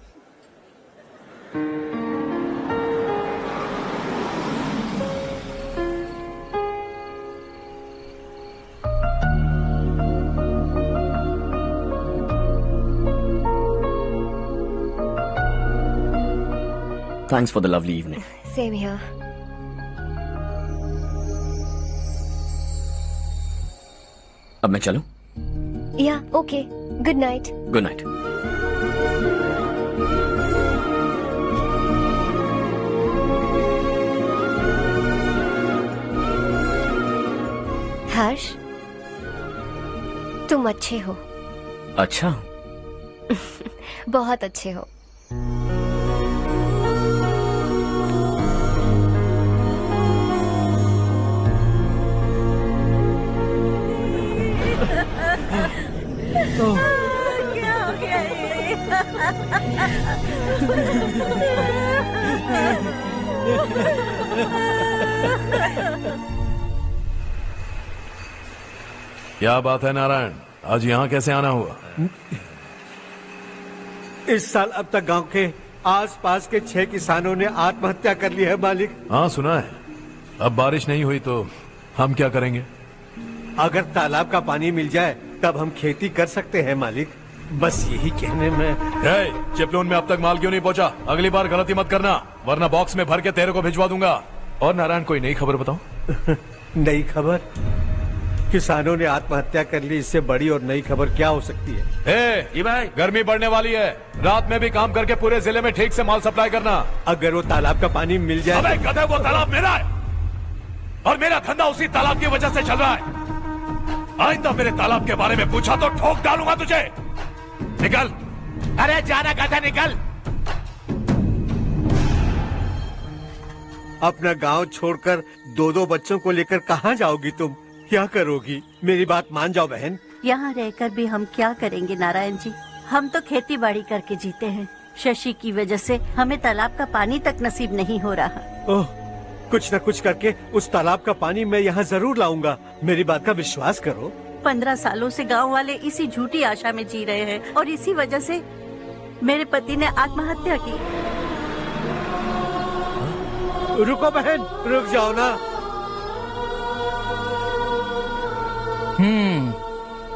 Thanks for the lovely evening. Same here. अब मैं चलूं? Yeah, okay. Good night. Good night. Harsh, तुम अच्छे हो। अच्छा। बहुत अच्छे हो। क्या हो गया क्या बात है नारायण, आज यहाँ कैसे आना हुआ? इस साल अब तक गांव के आसपास के 6 किसानों ने आत्महत्या कर ली है मालिक। हाँ सुना है। अब बारिश नहीं हुई तो हम क्या करेंगे? अगर तालाब का पानी मिल जाए तब हम खेती कर सकते हैं मालिक। बस यही कहने में। चिपलून में अब तक माल क्यों नहीं पहुंचा? अगली बार गलती मत करना, वरना बॉक्स में भर के तेरे को भिजवा दूंगा। और नारायण, कोई नई खबर बताओ। नई खबर? किसानों ने आत्महत्या कर ली, इससे बड़ी और नई खबर क्या हो सकती है? ये भाई, गर्मी बढ़ने वाली है, रात में भी काम करके पूरे जिले में ठीक से माल सप्लाई करना। अगर वो तालाब का पानी मिल जाए। अबे गधे, वो तालाब मेरा है और मेरा धंधा उसी तालाब की वजह से चल रहा है। आइंदा मेरे तालाब के बारे में पूछा तो ठोक डालूंगा तुझे। निकल। अरे जाना गधा, निकल। अपना गांव छोड़कर 2-2 बच्चों को लेकर कहाँ जाओगी तुम? क्या करोगी? मेरी बात मान जाओ बहन। यहाँ रहकर भी हम क्या करेंगे नारायण जी? हम तो खेती बाड़ी करके जीते हैं। शशि की वजह से हमें तालाब का पानी तक नसीब नहीं हो रहा। ओह, कुछ न कुछ करके उस तालाब का पानी मैं यहाँ जरूर लाऊंगा। मेरी बात का विश्वास करो। 15 सालों से गांव वाले इसी झूठी आशा में जी रहे हैं और इसी वजह से मेरे पति ने आत्महत्या की। रुको बहन, रुक जाओ ना।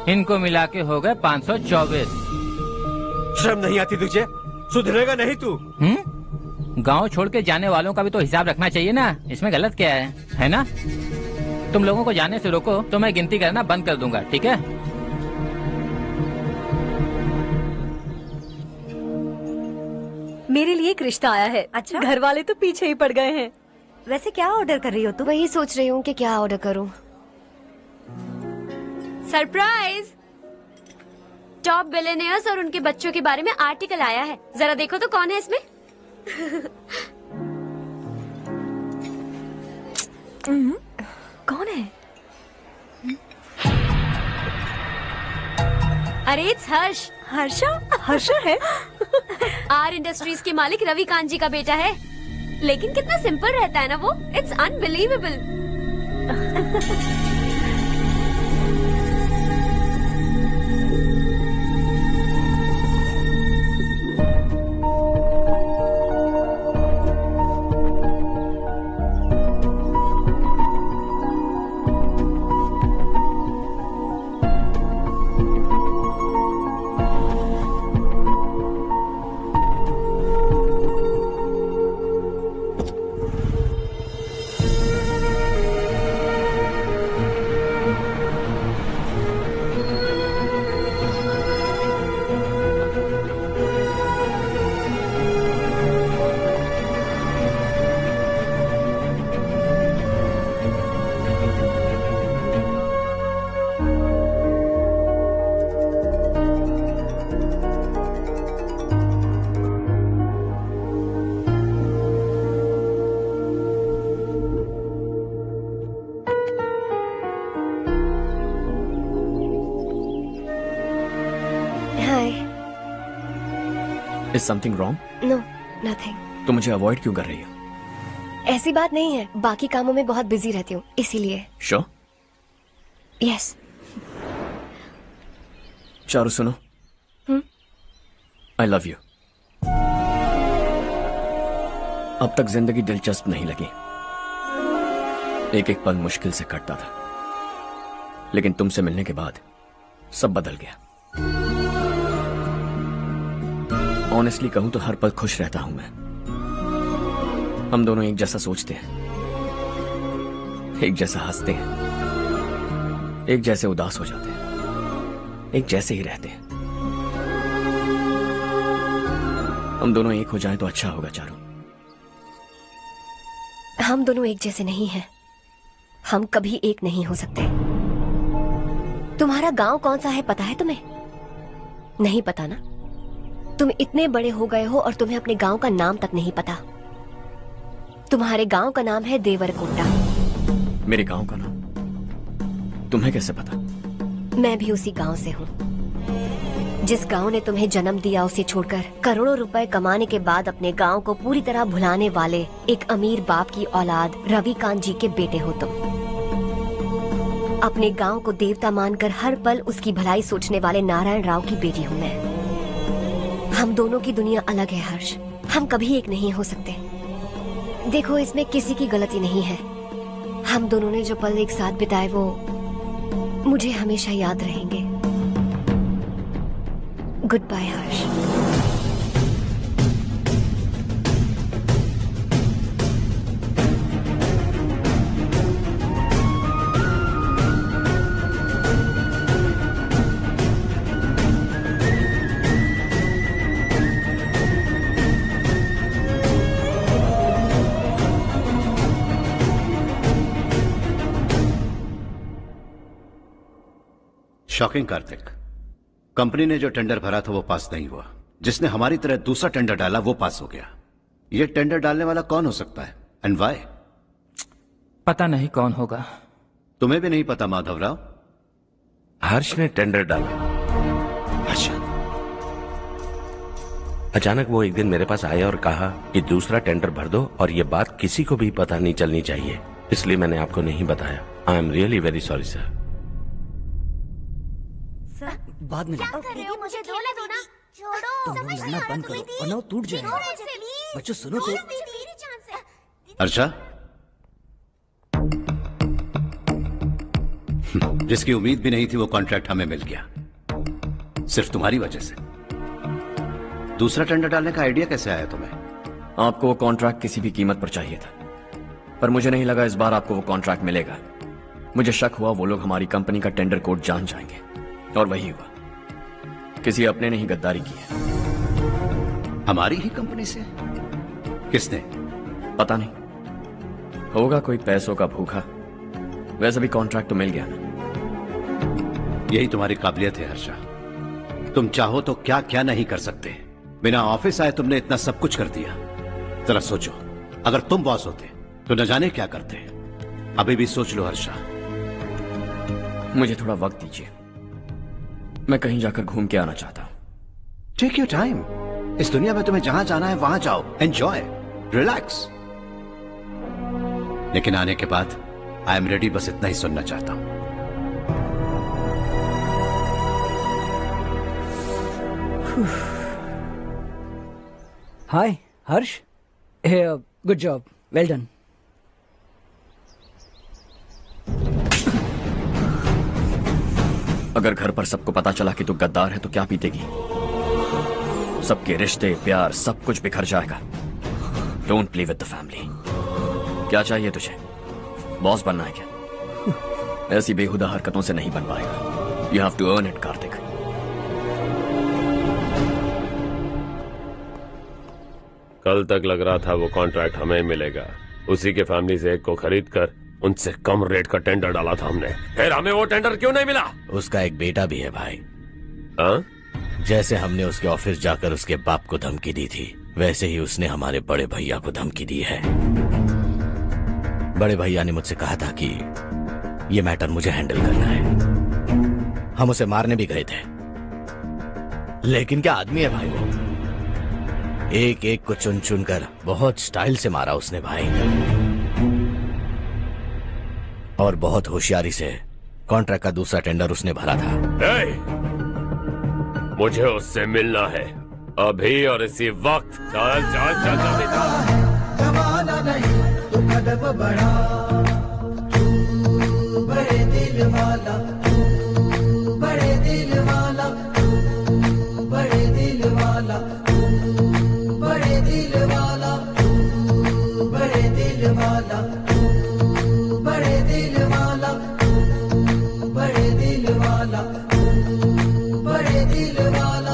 इनको मिला के हो गए 524। शर्म नहीं आती तुझे? सुधरेगा नहीं तू? गांव छोड़ के जाने वालों का भी तो हिसाब रखना चाहिए ना। इसमें गलत क्या है ना? तुम लोगों को जाने से रोको तो मैं गिनती करना बंद कर दूंगा, ठीक है? मेरे लिए एक रिश्ता आया है। अच्छा? घर वाले तो पीछे ही पड़ गए हैं। वैसे क्या ऑर्डर कर रही हो तुम? वही सोच रही हूँ कि क्या ऑर्डर करूँ। सरप्राइज! टॉप बिलियनियर्स और उनके बच्चों के बारे में आर्टिकल आया है। जरा देखो तो कौन है इसमें। कौन है? अरे इट्स हर्ष। हर्षा है? आर इंडस्ट्रीज के मालिक रवि कांत जी का बेटा है। लेकिन कितना सिंपल रहता है ना वो। It's unbelievable. Is something wrong? No nothing. तो मुझे अवॉइड क्यों कर रही हो? ऐसी बात नहीं है, बाकी कामों में बहुत बिजी रहती हूँ इसीलिए। Sure? यस। चारू सुनो। I love you. अब तक जिंदगी दिलचस्प नहीं लगी। एक एक पल मुश्किल से कटता था, लेकिन तुमसे मिलने के बाद सब बदल गया। ऑनेस्टली कहूं तो हर पल खुश रहता हूं मैं। हम दोनों एक जैसा सोचते हैं, एक जैसा हंसते हैं, एक जैसे उदास हो जाते हैं, एक जैसे ही रहते हैं। हम दोनों एक हो जाएं तो अच्छा होगा चारू। हम दोनों एक जैसे नहीं हैं। हम कभी एक नहीं हो सकते। तुम्हारा गांव कौन सा है पता है तुम्हें? नहीं पता ना? तुम इतने बड़े हो गए हो और तुम्हें अपने गांव का नाम तक नहीं पता। तुम्हारे गांव का नाम है देवरकोटा। मेरे गांव का नाम तुम्हें कैसे पता? मैं भी उसी गांव से हूँ। जिस गांव ने तुम्हें जन्म दिया उसे छोड़कर करोड़ों रुपए कमाने के बाद अपने गांव को पूरी तरह भुलाने वाले एक अमीर बाप की औलाद रवि कांत जी के बेटे हो तुम। अपने गांव को देवता मानकर हर पल उसकी भलाई सोचने वाले नारायण राव की बेटी हूँ मैं। हम दोनों की दुनिया अलग है हर्ष। हम कभी एक नहीं हो सकते। देखो, इसमें किसी की गलती नहीं है। हम दोनों ने जो पल एक साथ बिताए वो मुझे हमेशा याद रहेंगे। गुड बाय हर्ष। शॉकिंग कार्तिक, कंपनी ने जो टेंडर भरा था वो पास नहीं हुआ। जिसने हमारी तरह दूसरा टेंडर डाला वो पास हो गया। ये टेंडर डालने वाला कौन हो सकता है एंड व्हाई? पता नहीं कौन होगा। तुम्हें भी नहीं पता माधवराव? हर्ष ने टेंडर डाला। अच्छा। अचानक वो एक दिन मेरे पास आया और कहा कि दूसरा टेंडर भर दो और ये बात किसी को भी पता नहीं चलनी चाहिए, इसलिए मैंने आपको नहीं बताया। I am really very sorry sir. बाद में क्या कर रहे हो? मुझे खेलने दो ना। छोड़ो। तुम लोग लड़ना बंद करो वरना वो टूट जाएगा। बच्चों सुनो तो। अर्षा, जिसकी उम्मीद भी नहीं थी वो कॉन्ट्रैक्ट हमें मिल गया, सिर्फ तुम्हारी वजह से। दूसरा टेंडर डालने का आइडिया कैसे आया तुम्हें? आपको वो कॉन्ट्रैक्ट किसी भी कीमत पर चाहिए था, पर मुझे नहीं लगा इस बार आपको वो कॉन्ट्रैक्ट मिलेगा। मुझे शक हुआ वो लोग हमारी कंपनी का टेंडर कोड जान जाएंगे, और वही हुआ। किसी अपने ने ही गद्दारी की है। हमारी ही कंपनी से? किसने? पता नहीं, होगा कोई पैसों का भूखा। वैसे भी कॉन्ट्रैक्ट तो मिल गया ना। यही तुम्हारी काबिलियत है हर्षा, तुम चाहो तो क्या क्या नहीं कर सकते। बिना ऑफिस आए तुमने इतना सब कुछ कर दिया। जरा सोचो, अगर तुम बॉस होते तो न जाने क्या करते। अभी भी सोच लो हर्षा। मुझे थोड़ा वक्त दीजिए, मैं कहीं जाकर घूम के आना चाहता हूं। Take your time. इस दुनिया में तुम्हें जहां जाना है वहां जाओ, एंजॉय, रिलैक्स। लेकिन आने के बाद आई एम रेडी, बस इतना ही सुनना चाहता हूं। हाय हर्ष, गुड जॉब, वेल डन। अगर घर पर सबको पता चला कि तू गद्दार है तो क्या बीतेगी? सबके रिश्ते, प्यार, सब कुछ बिखर जाएगा। Don't play with the family. क्या चाहिए तुझे? बॉस बनना है क्या? ऐसी बेहुदा हरकतों से नहीं बन पाएगा। You have to earn it Kartik. कल तक लग रहा था वो कॉन्ट्रैक्ट हमें मिलेगा, उसी के फैमिली से एक को खरीद कर उनसे कम रेट का टेंडर डाला था हमने। फिर हमें वो टेंडर क्यों नहीं मिला? उसका एक बेटा भी है भाई। हाँ? जैसे हमने उसके ऑफिस जाकर उसके बाप को धमकी दी थी, वैसे ही उसने हमारे बड़े भैया को धमकी दी है। बड़े भैया ने मुझसे कहा था कि ये मैटर मुझे हैंडल करना है। हम उसे मारने भी गए थे, लेकिन क्या आदमी है भाई वो। एक एक को चुन चुन कर बहुत स्टाइल से मारा उसने भाई, और बहुत होशियारी से कॉन्ट्रैक्ट का दूसरा टेंडर उसने भरा था। मुझे उससे मिलना है अभी और इसी वक्त। चल चल चल जल्दी चल। जमाना नहीं तू कदम बढ़ा, तू बड़े दिल वाला, तू बड़े दिल वाला, तू बड़े दिल वाला, तू बड़े दिल वाला, तू बड़े दिल वाला, तू बड़े दिल वाला, तू बड़े दिल वाला, तू बड़े दिल वाला।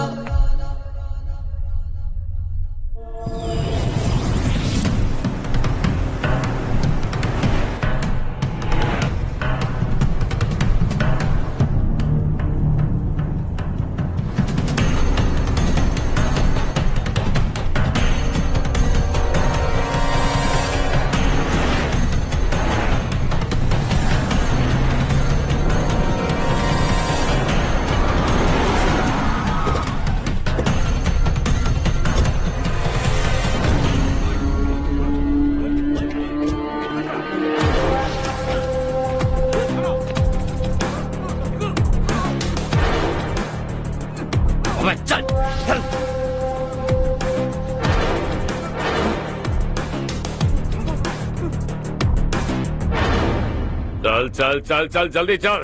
चल चल चल जल्दी चल।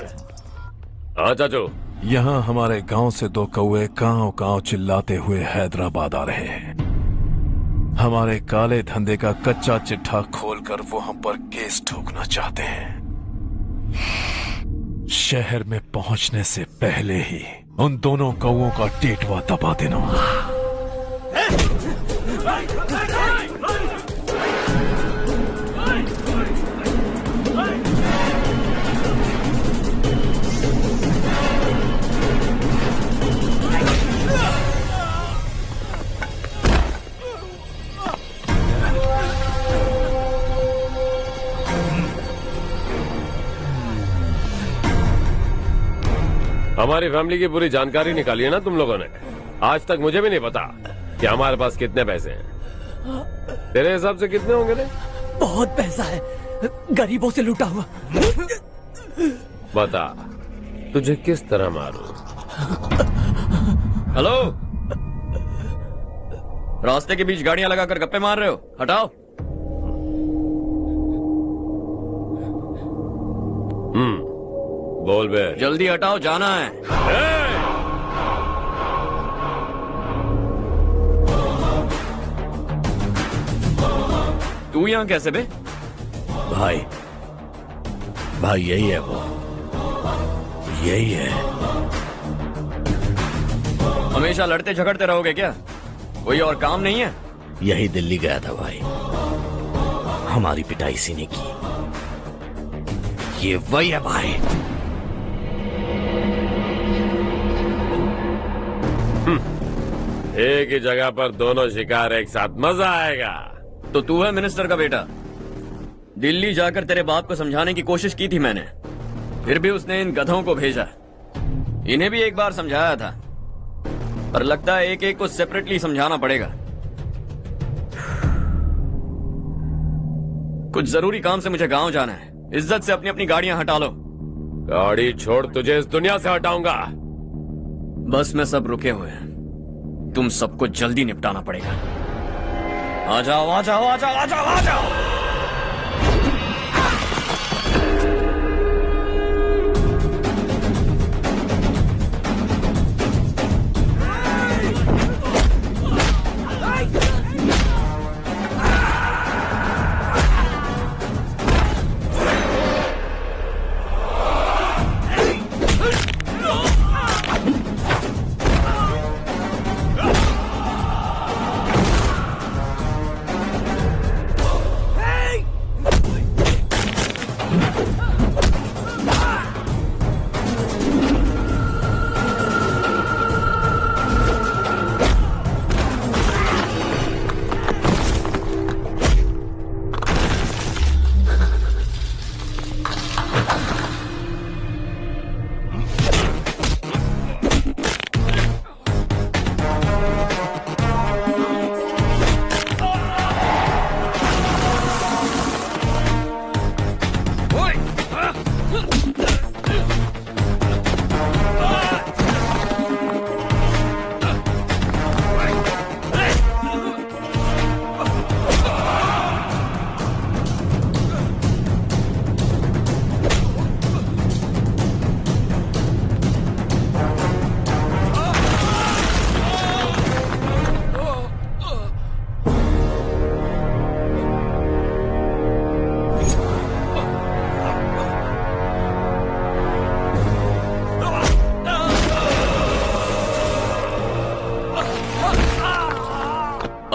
हाँ चाचू। यहाँ हमारे गांव से 2 कौवे गांव गांव चिल्लाते हुए हैदराबाद आ रहे हैं। हमारे काले धंधे का कच्चा चिट्ठा खोलकर वो हम पर केस ठोकना चाहते हैं। शहर में पहुंचने से पहले ही उन दोनों कौवों का टेटवा दबा देना। हमारी फैमिली की पूरी जानकारी निकाली है ना तुम लोगों ने। आज तक मुझे भी नहीं पता कि हमारे पास कितने पैसे हैं। तेरे हिसाब से कितने होंगे रे? बहुत पैसा है, गरीबों से लूटा हुआ। बता तुझे किस तरह मारूं? हेलो, रास्ते के बीच गाड़ियां लगाकर गप्पे मार रहे हो? हटाओ। बोल बे। जल्दी हटाओ, जाना है। तू यहाँ कैसे बे? भाई यही है वो, यही है। हमेशा लड़ते झगड़ते रहोगे क्या? कोई और काम नहीं है? यही दिल्ली गया था भाई, हमारी पिटाई इसी ने की। ये वही है भाई। एक ही जगह पर दोनों शिकार एक साथ, मजा आएगा। तो तू है मिनिस्टर का बेटा? दिल्ली जाकर तेरे बाप को समझाने की कोशिश की थी मैंने, फिर भी उसने इन गधों को भेजा। इन्हें भी एक बार समझाया था, पर लगता है एक एक को सेपरेटली समझाना पड़ेगा। कुछ जरूरी काम से मुझे गांव जाना है। इज्जत से अपनी अपनी गाड़ियां हटा लो। गाड़ी छोड़, तुझे इस दुनिया से हटाऊंगा। बस में सब रुके हुए हैं, तुम सबको जल्दी निपटाना पड़ेगा। आ जाओ आ जाओ आ जाओ आ जाओ आ जाओ।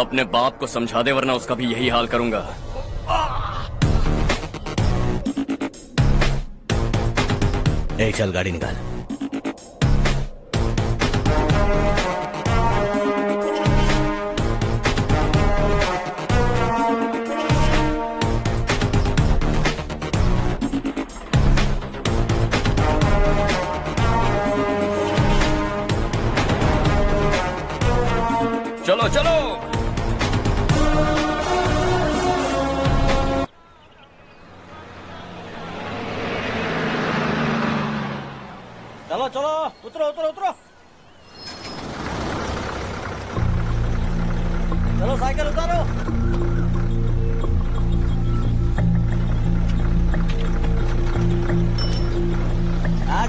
अपने बाप को समझा दे, वरना उसका भी यही हाल करूंगा। चल गाड़ी निकाल। चलो चलो। चलो चलो, उतरो उतरो उतरो। चलो साइकिल उतारो।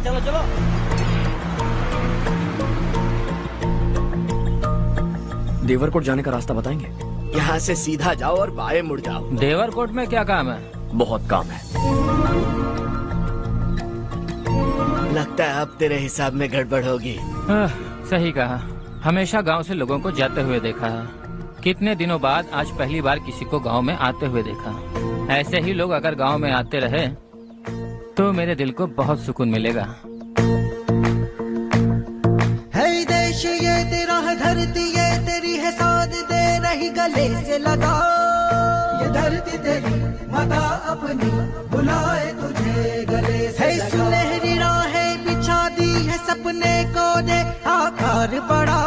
चलो चलो। देवरकोट जाने का रास्ता बताएंगे? यहाँ से सीधा जाओ और बाएं मुड़ जाओ। देवरकोट में क्या काम है? बहुत काम है। लगता है अब तेरे हिसाब में गड़बड़ होगी। सही कहा। हमेशा गांव से लोगों को जाते हुए देखा है, कितने दिनों बाद आज पहली बार किसी को गांव में आते हुए देखा। ऐसे ही लोग अगर गांव में आते रहे तो मेरे दिल को बहुत सुकून मिलेगा। है देश ये तेरा है, धरती ये तेरी है, साथ दे रही गले से लगा। ये धरती तेरी माता अपनी बुलाए तुझे गले से लगा। सुनहरी राहें बिछा दी है, सपने को दे आकार बड़ा।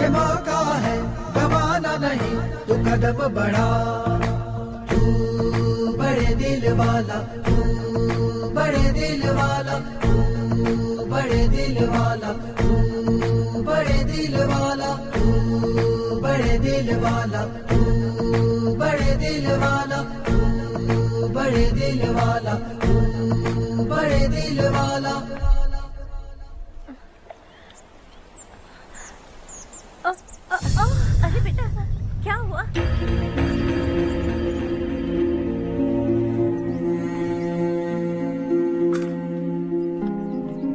ये मौका है गवाना नहीं, तू कदम बढ़ा। तू बड़े दिल वाला, तू बड़े दिल वाला, तू बड़े दिल वाला, तू बड़े दिल वाला, तू बड़े दिल वाला, तू बड़े दिल वाला, तू बड़े दिल वाला, तू बड़े दिल वाला। अरे बेटा क्या हुआ?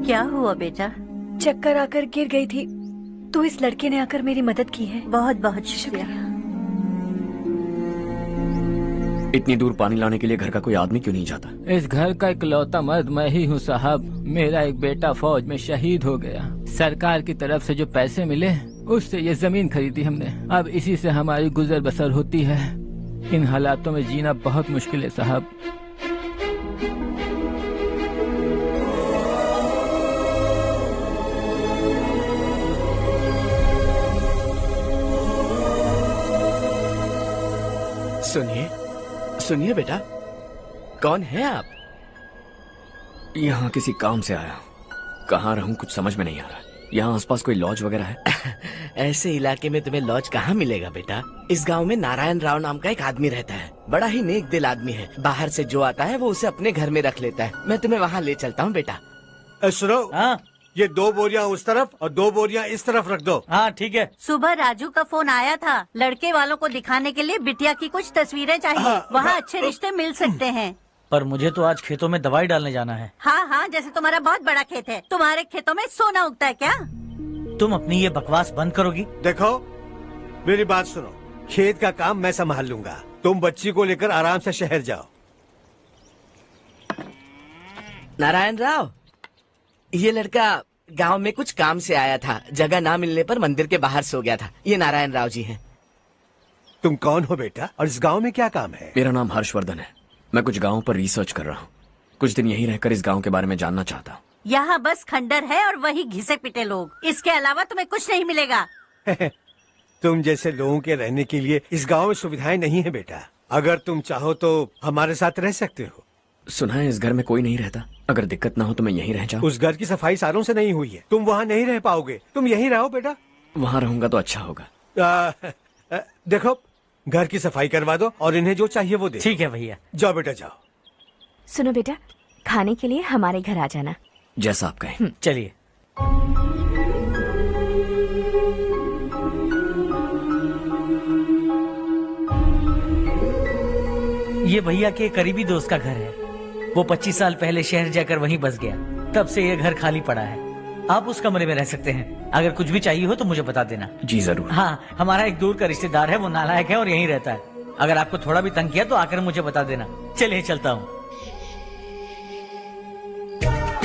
क्या हुआ बेटा? चक्कर आकर गिर गई थी तो इस लड़के ने आकर मेरी मदद की है। बहुत बहुत शुक्रिया। इतनी दूर पानी लाने के लिए घर का कोई आदमी क्यों नहीं जाता? इस घर का इकलौता मर्द मैं ही हूँ साहब। मेरा एक बेटा फौज में शहीद हो गया। सरकार की तरफ से जो पैसे मिले उससे ये जमीन खरीदी हमने। अब इसी से हमारी गुजर बसर होती है। इन हालातों में जीना बहुत मुश्किल है साहब। सुनिए सुनिए बेटा, कौन है आप? यहाँ किसी काम से आया। कहाँ रहूं कुछ समझ में नहीं आ रहा। यहाँ आसपास कोई लॉज वगैरह है? ऐसे इलाके में तुम्हें लॉज कहाँ मिलेगा बेटा। इस गांव में नारायण राव नाम का एक आदमी रहता है। बड़ा ही नेक दिल आदमी है। बाहर से जो आता है वो उसे अपने घर में रख लेता है। मैं तुम्हें वहाँ ले चलता हूँ बेटा। सुनो, ये 2 बोरियां उस तरफ और 2 बोरियां इस तरफ रख दो। हाँ ठीक है। सुबह राजू का फोन आया था, लड़के वालों को दिखाने के लिए बिटिया की कुछ तस्वीरें चाहिए। वहाँ अच्छे रिश्ते मिल सकते हैं। पर मुझे तो आज खेतों में दवाई डालने जाना है। हाँ हाँ, जैसे तुम्हारा बहुत बड़ा खेत है। तुम्हारे खेतों में सोना उगता है क्या? तुम अपनी ये बकवास बंद करोगी? देखो मेरी बात सुनो, खेत का काम मैं संभाल लूंगा। तुम बच्ची को लेकर आराम से शहर जाओ। नारायण राव, ये लड़का गांव में कुछ काम से आया था। जगह ना मिलने पर मंदिर के बाहर सो गया था। ये नारायण राव जी हैं। तुम कौन हो बेटा और इस गांव में क्या काम है? मेरा नाम हर्षवर्धन है। मैं कुछ गाँव पर रिसर्च कर रहा हूँ। कुछ दिन यहीं रहकर इस गाँव के बारे में जानना चाहता हूँ। यहाँ बस खंडर है और वही घिसे पिटे लोग। इसके अलावा तुम्हें कुछ नहीं मिलेगा। तुम जैसे लोगों के रहने के लिए इस गांव में सुविधाएं नहीं है बेटा। अगर तुम चाहो तो हमारे साथ रह सकते हो। सुना है इस घर में कोई नहीं रहता। अगर दिक्कत ना हो तो मैं यहीं रह जाऊँ। उस घर की सफाई सालों से नहीं हुई है। तुम वहाँ नहीं रह पाओगे। तुम यहीं रहो बेटा। वहाँ रहूंगा तो अच्छा होगा। देखो, घर की सफाई करवा दो और इन्हें जो चाहिए वो दे। ठीक है भैया। जाओ बेटा जाओ। सुनो बेटा, खाने के लिए हमारे घर आ जाना। जैसा आप कहें। चलिए। ये भैया के करीबी दोस्त का घर है। वो 25 साल पहले शहर जाकर वहीं बस गया। तब से ये घर खाली पड़ा है। आप उस कमरे में रह सकते हैं। अगर कुछ भी चाहिए हो तो मुझे बता देना। जी जरूर। हाँ, हमारा एक दूर का रिश्तेदार है, वो नालायक है और यहीं रहता है। अगर आपको थोड़ा भी तंग किया तो आकर मुझे बता देना। चलिए चलता हूँ।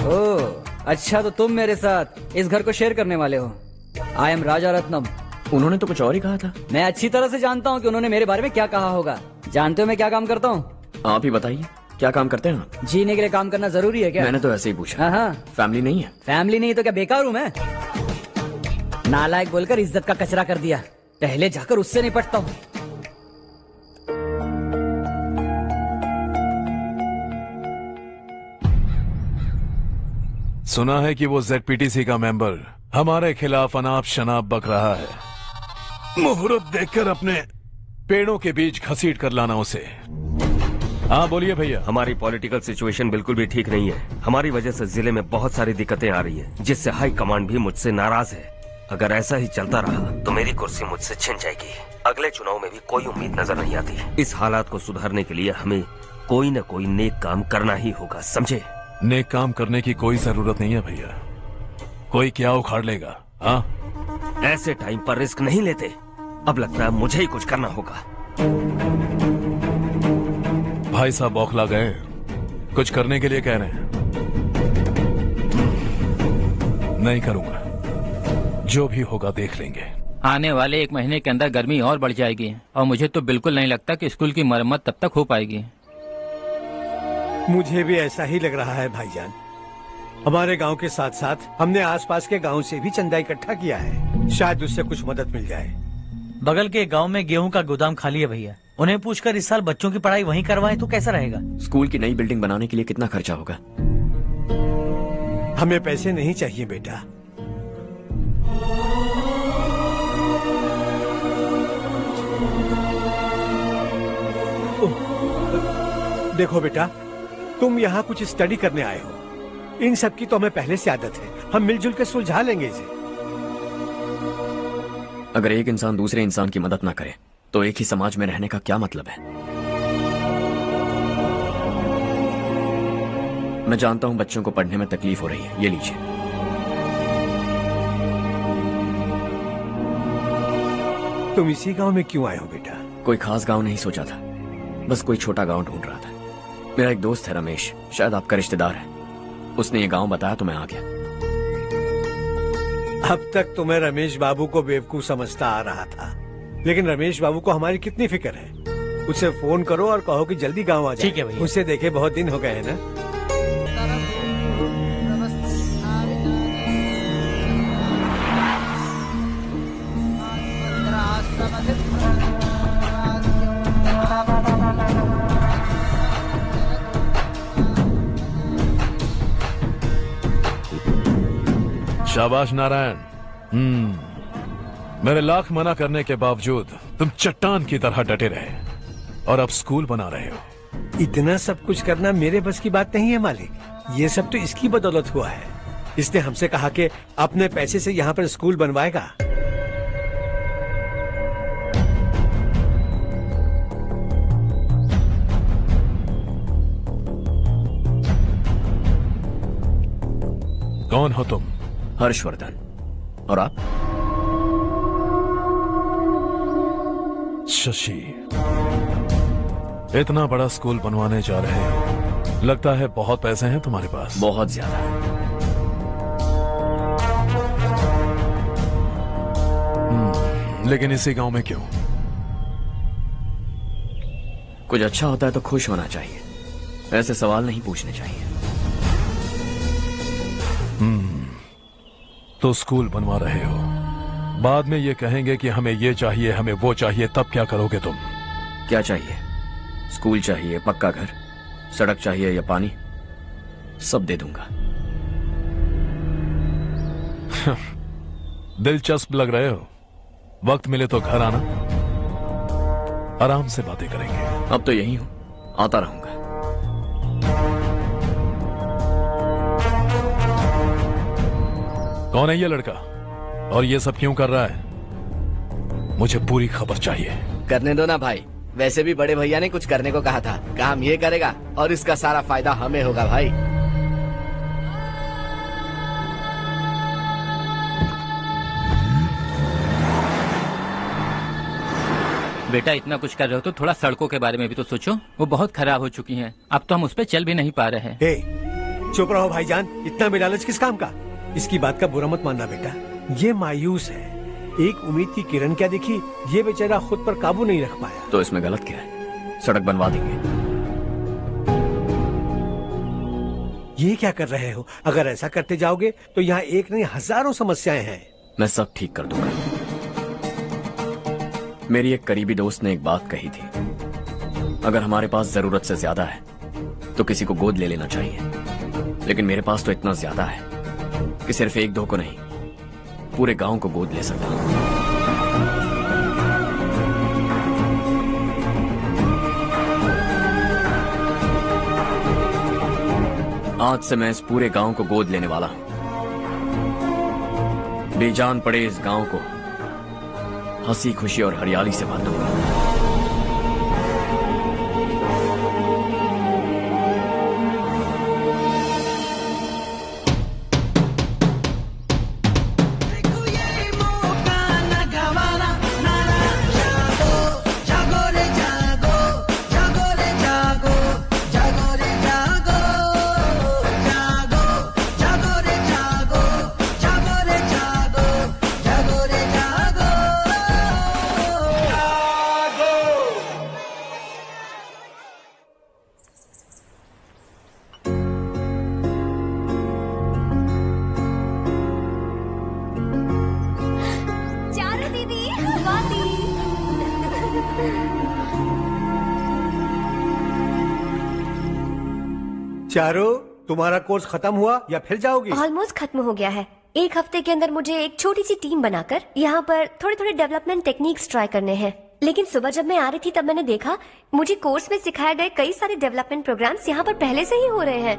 ओह, अच्छा तो तुम मेरे साथ इस घर को शेयर करने वाले हो। आई एम राजा रत्नम। उन्होंने तो कुछ और ही कहा था। मैं अच्छी तरह से जानता हूँ कि उन्होंने मेरे बारे में क्या कहा होगा। जानते हो मैं क्या काम करता हूँ? आप ही बताइए, क्या काम करते हैं आप? जीने के लिए काम करना जरूरी है क्या? मैंने तो ऐसे ही पूछा। हाँ। फैमिली नहीं है? फैमिली नहीं तो क्या बेकार हूँ मैं? नालायक बोलकर इज्जत का कचरा कर दिया। पहले जाकर उससे निपटता हूँ। सुना है कि वो ZPTC का मेंबर हमारे खिलाफ अनाप शनाप बक रहा है। मुहूर्त देखकर अपने पेड़ों के बीच घसीट कर लाना उसे। हाँ बोलिए भैया। हमारी पॉलिटिकल सिचुएशन बिल्कुल भी ठीक नहीं है। हमारी वजह से जिले में बहुत सारी दिक्कतें आ रही है, जिससे हाई कमांड भी मुझसे नाराज है। अगर ऐसा ही चलता रहा तो मेरी कुर्सी मुझसे छिन जाएगी। अगले चुनाव में भी कोई उम्मीद नजर नहीं आती। इस हालात को सुधारने के लिए हमें कोई न कोई नेक काम करना ही होगा, समझे? नेक काम करने की कोई जरूरत नहीं है भैया, कोई क्या उखाड़ लेगा। हाँ, ऐसे टाइम पर रिस्क नहीं लेते। अब लगता है मुझे ही कुछ करना होगा। भाई साहब बौखला गए, कुछ करने के लिए कह रहे हैं। नहीं करूंगा, जो भी होगा देख लेंगे। आने वाले 1 महीने के अंदर गर्मी और बढ़ जाएगी और मुझे तो बिल्कुल नहीं लगता कि स्कूल की मरम्मत तब तक हो पाएगी। मुझे भी ऐसा ही लग रहा है भाईजान। हमारे गांव के साथ साथ हमने आसपास के गांव से भी चंदा इकट्ठा किया है, शायद उससे कुछ मदद मिल जाए। बगल के गांव में गेहूं का गोदाम खाली है भैया, उन्हें पूछकर इस साल बच्चों की पढ़ाई वहीं करवाएं तो कैसा रहेगा? स्कूल की नई बिल्डिंग बनाने के लिए कितना खर्चा होगा? हमें पैसे नहीं चाहिए बेटा। देखो बेटा, तुम यहाँ कुछ स्टडी करने आए हो, इन सब की तो हमें पहले से आदत है। हम मिलजुल के सुलझा लेंगे इसे। अगर एक इंसान दूसरे इंसान की मदद ना करे तो एक ही समाज में रहने का क्या मतलब है? मैं जानता हूं बच्चों को पढ़ने में तकलीफ हो रही है, ये लीजिए। तुम इसी गांव में क्यों आए हो बेटा? कोई खास गांव नहीं सोचा था, बस कोई छोटा गांव ढूंढ रहा था। मेरा एक दोस्त है रमेश, शायद आपका रिश्तेदार है, उसने ये गांव बताया तो मैं आ गया। अब तक तो मैं रमेश बाबू को बेवकूफ समझता आ रहा था, लेकिन रमेश बाबू को हमारी कितनी फिक्र है। उसे फोन करो और कहो कि जल्दी गांव आ जाए। ठीक है भैया। उसे देखे बहुत दिन हो गए हैं ना। शाबाश नारायण। मेरे लाख मना करने के बावजूद तुम चट्टान की तरह डटे रहे और अब स्कूल बना रहे हो। इतना सब कुछ करना मेरे बस की बात नहीं है मालिक, ये सब तो इसकी बदौलत हुआ है। इसने हमसे कहा कि अपने पैसे से यहाँ पर स्कूल बनवाएगा। कौन हो तुम? हर्षवर्धन। और आप? शशि। इतना बड़ा स्कूल बनवाने जा रहे हो, लगता है बहुत पैसे हैं तुम्हारे पास। बहुत ज्यादा। लेकिन इसी गांव में क्यों? कुछ अच्छा होता है तो खुश होना चाहिए, ऐसे सवाल नहीं पूछने चाहिए। तो स्कूल बनवा रहे हो, बाद में ये कहेंगे कि हमें ये चाहिए, हमें वो चाहिए, तब क्या करोगे तुम? क्या चाहिए? स्कूल चाहिए, पक्का घर, सड़क चाहिए या पानी, सब दे दूंगा। दिलचस्प लग रहे हो। वक्त मिले तो घर आना, आराम से बातें करेंगे। अब तो यही हूं, आता रहूंगा। कौन है ये लड़का और ये सब क्यों कर रहा है? मुझे पूरी खबर चाहिए। करने दो ना भाई, वैसे भी बड़े भैया ने कुछ करने को कहा था, काम ये करेगा और इसका सारा फायदा हमें होगा भाई। बेटा इतना कुछ कर रहे हो तो थोड़ा सड़कों के बारे में भी तो सोचो, वो बहुत खराब हो चुकी हैं। अब तो हम उस पर चल भी नहीं पा रहे हैं। चुप रहो भाईजान, इतना भी लालच किस काम का? इसकी बात का बुरा मत मानना बेटा, ये मायूस है। एक उम्मीद की किरण क्या दिखी, ये बेचारा खुद पर काबू नहीं रख पाया। तो इसमें गलत क्या है? सड़क बनवा देंगे। ये क्या कर रहे हो? अगर ऐसा करते जाओगे तो यहाँ एक नहीं हजारों समस्याएं हैं। मैं सब ठीक कर दूंगा। मेरी एक करीबी दोस्त ने एक बात कही थी, अगर हमारे पास जरूरत से ज्यादा है तो किसी को गोद ले लेना चाहिए। लेकिन मेरे पास तो इतना ज्यादा है कि सिर्फ एक दो को नहीं, पूरे गांव को गोद ले सकता हूं। आज से मैं इस पूरे गांव को गोद लेने वाला हूं। बेजान पड़े इस गांव को हंसी खुशी और हरियाली से भर दूंगा। चारों, तुम्हारा कोर्स खत्म हुआ या फिर जाओगी? ऑलमोस्ट खत्म हो गया है। एक हफ्ते के अंदर मुझे एक छोटी सी टीम बनाकर यहाँ पर थोड़े थोड़े डेवलपमेंट टेक्निक्स ट्राई करने हैं। लेकिन सुबह जब मैं आ रही थी तब मैंने देखा मुझे कोर्स में सिखाए गए कई सारे डेवलपमेंट प्रोग्राम्स यहाँ पर पहले से ही हो रहे हैं।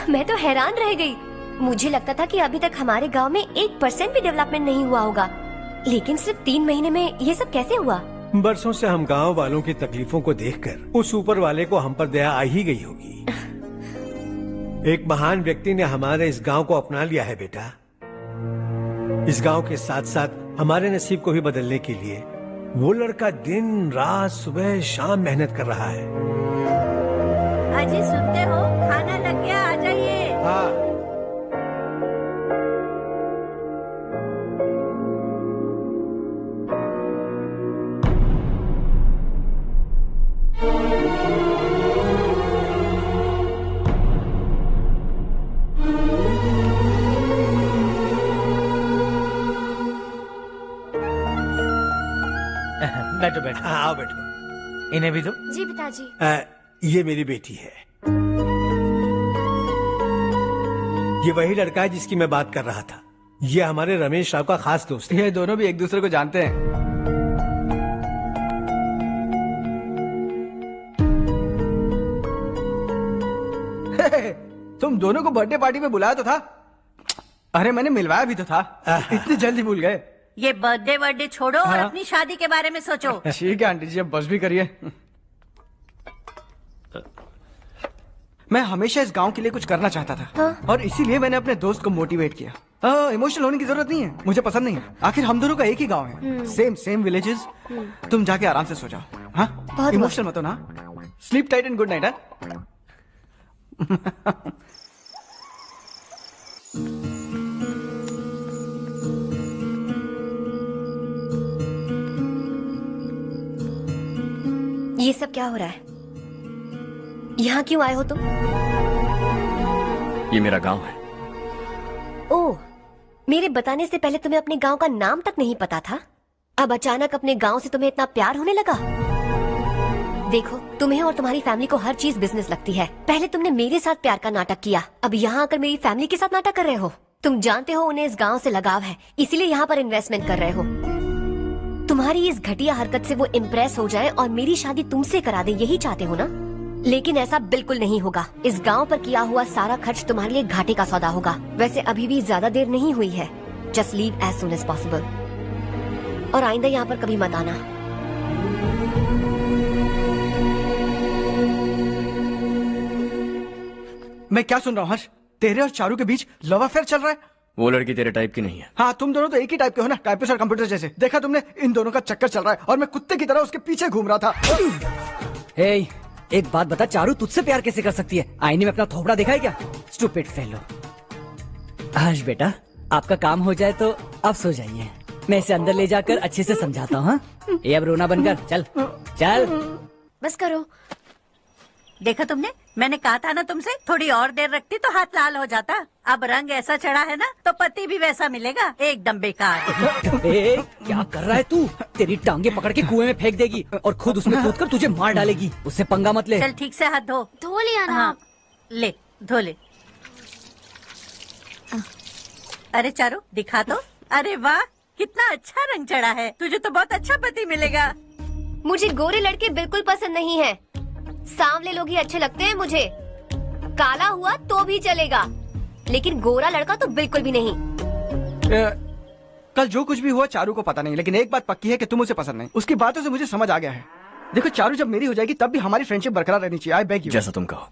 मैं तो हैरान रह गई। मुझे लगता था कि अभी तक हमारे गाँव में 1% भी डेवलपमेंट नहीं हुआ होगा, लेकिन सिर्फ 3 महीने में ये सब कैसे हुआ? बरसों से हम गांव वालों की तकलीफों को देखकर उस ऊपर वाले को हम पर दया आ ही गई होगी। एक महान व्यक्ति ने हमारे इस गांव को अपना लिया है बेटा। इस गांव के साथ साथ हमारे नसीब को भी बदलने के लिए वो लड़का दिन रात सुबह शाम मेहनत कर रहा है। अजी सुनते हो, खाना लग गया, आ जाइए। हाँ। बैठो बैठो। आओ बैठो। इन्हें भी दो। जी पिताजी। ये मेरी बेटी है। ये वही लड़का है जिसकी मैं बात कर रहा था। ये हमारे रमेश राव का खास दोस्त है। ये दोनों भी एक दूसरे को जानते हैं। तुम दोनों को बर्थडे पार्टी में बुलाया तो था। अरे मैंने मिलवाया भी तो था। इतनी जल्दी भूल गए। ये बर्थडे छोड़ो और अपनी शादी के बारे में सोचो। ठीक है आंटी जी, अब बस भी करिए। मैं हमेशा इस गांव के लिए कुछ करना चाहता था। हाँ? और इसीलिए मैंने अपने दोस्त को मोटिवेट किया। इमोशनल होने की जरूरत नहीं है, मुझे पसंद नहीं है। आखिर हम दोनों का एक ही गांव है, सेम विलेजेस। तुम जाके आराम से सो जाओ। हाँ, इमोशनल मत हो ना। Sleep tight and good night. ये सब क्या हो रहा है? यहाँ क्यों आए हो तुम? ये मेरा गांव है। ओह, मेरे बताने से पहले तुम्हें अपने गांव का नाम तक नहीं पता था? अब अचानक अपने गांव से तुम्हें इतना प्यार होने लगा? देखो, तुम्हें और तुम्हारी फैमिली को हर चीज बिजनेस लगती है। पहले तुमने मेरे साथ प्यार का नाटक किया, अब यहाँ आकर मेरी फैमिली के साथ नाटक कर रहे हो। तुम जानते हो उन्हें इस गांव से लगाव है, इसीलिए यहाँ पर इन्वेस्टमेंट कर रहे हो। तुम्हारी इस घटिया हरकत से वो इम्प्रेस हो जाए और मेरी शादी तुमसे करा दे, यही चाहते हो ना? लेकिन ऐसा बिल्कुल नहीं होगा। इस गांव पर किया हुआ सारा खर्च तुम्हारे लिए घाटे का सौदा होगा। वैसे अभी भी ज्यादा देर नहीं हुई है। Just leave as soon as possible और आइंदा यहाँ पर कभी मत आना। मैं क्या सुन रहा हूँ हर्ष? तेरे और चारू के बीच लव अफेयर चल रहा है? वो लड़की तेरे टाइप की नहीं है। हाँ, तुम दोनों तो एक ही टाइप के हो ना, टाइपिस्ट और कंप्यूटर जैसे। देखा तुमने, इन दोनों का चक्कर चल रहा है और मैं कुत्ते की तरह उसके पीछे घूम रहा था। हे, एक बात बता, चारू तुझसे प्यार कैसे कर सकती है? आईने में अपना थोबड़ा देखा है क्या? Stupid fellow. हर्ष बेटा, आपका काम हो जाए तो अब सो जाइए। मैं इसे अंदर ले जाकर अच्छे से समझाता हूँ। ये अब रोना बनकर चल चल। बस करो। देखा तुमने, मैंने कहा था ना तुमसे, थोड़ी और देर रखती तो हाथ लाल हो जाता। अब रंग ऐसा चढ़ा है ना तो पति भी वैसा मिलेगा। एकदम बेकार। क्या कर रहा है तू? तेरी टांगे पकड़ के कुएं में फेंक देगी और खुद उसमें कूदकर तुझे मार डालेगी। उससे पंगा मत ले। चल ठीक से हाथ धो। धो लिया ना? हाँ, ले धो ले। अरे चारू दिखा तो। अरे वाह, कितना अच्छा रंग चढ़ा है। तुझे तो बहुत अच्छा पति मिलेगा। मुझे गोरे लड़के बिल्कुल पसंद नहीं है। सांवले लोग ही अच्छे लगते हैं मुझे। काला हुआ तो भी चलेगा, लेकिन गोरा लड़का तो बिल्कुल भी नहीं। कल जो कुछ भी हुआ चारू को पता नहीं, लेकिन एक बात पक्की है कि तुम उसे पसंद नहीं। उसकी बातों से मुझे समझ आ गया है। देखो चारू जब मेरी हो जाएगी तब भी हमारी फ्रेंडशिप बरकरार रहनी चाहिए। I beg you. जैसा तुम कहो।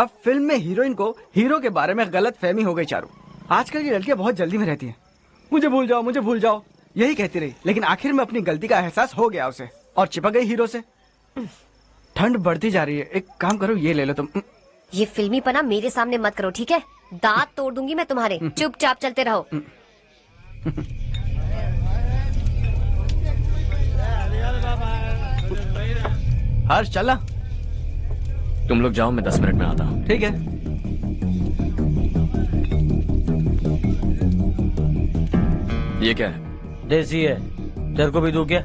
अब फिल्म में हीरोइन को हीरो के बारे में गलत फहमी हो गई चारू। आजकल की लड़कियां बहुत जल्दी में रहती हैं। मुझे भूल जाओ, मुझे भूल जाओ, यही कहती रही, लेकिन आखिर में अपनी गलती का एहसास हो गया उसे और चिपक गई हीरो से। ठंड बढ़ती जा रही है, एक काम करो ये ले लो तुम। ये फिल्मी पना मेरे सामने मत करो, ठीक है? दांत तोड़ दूंगी मैं तुम्हारे। चुपचाप चलते रहो। हर्ष चला। तुम लोग जाओ, मैं 10 मिनट में आता हूँ। ठीक है। ये क्या है? देसी है, तेरे को भी दूं क्या?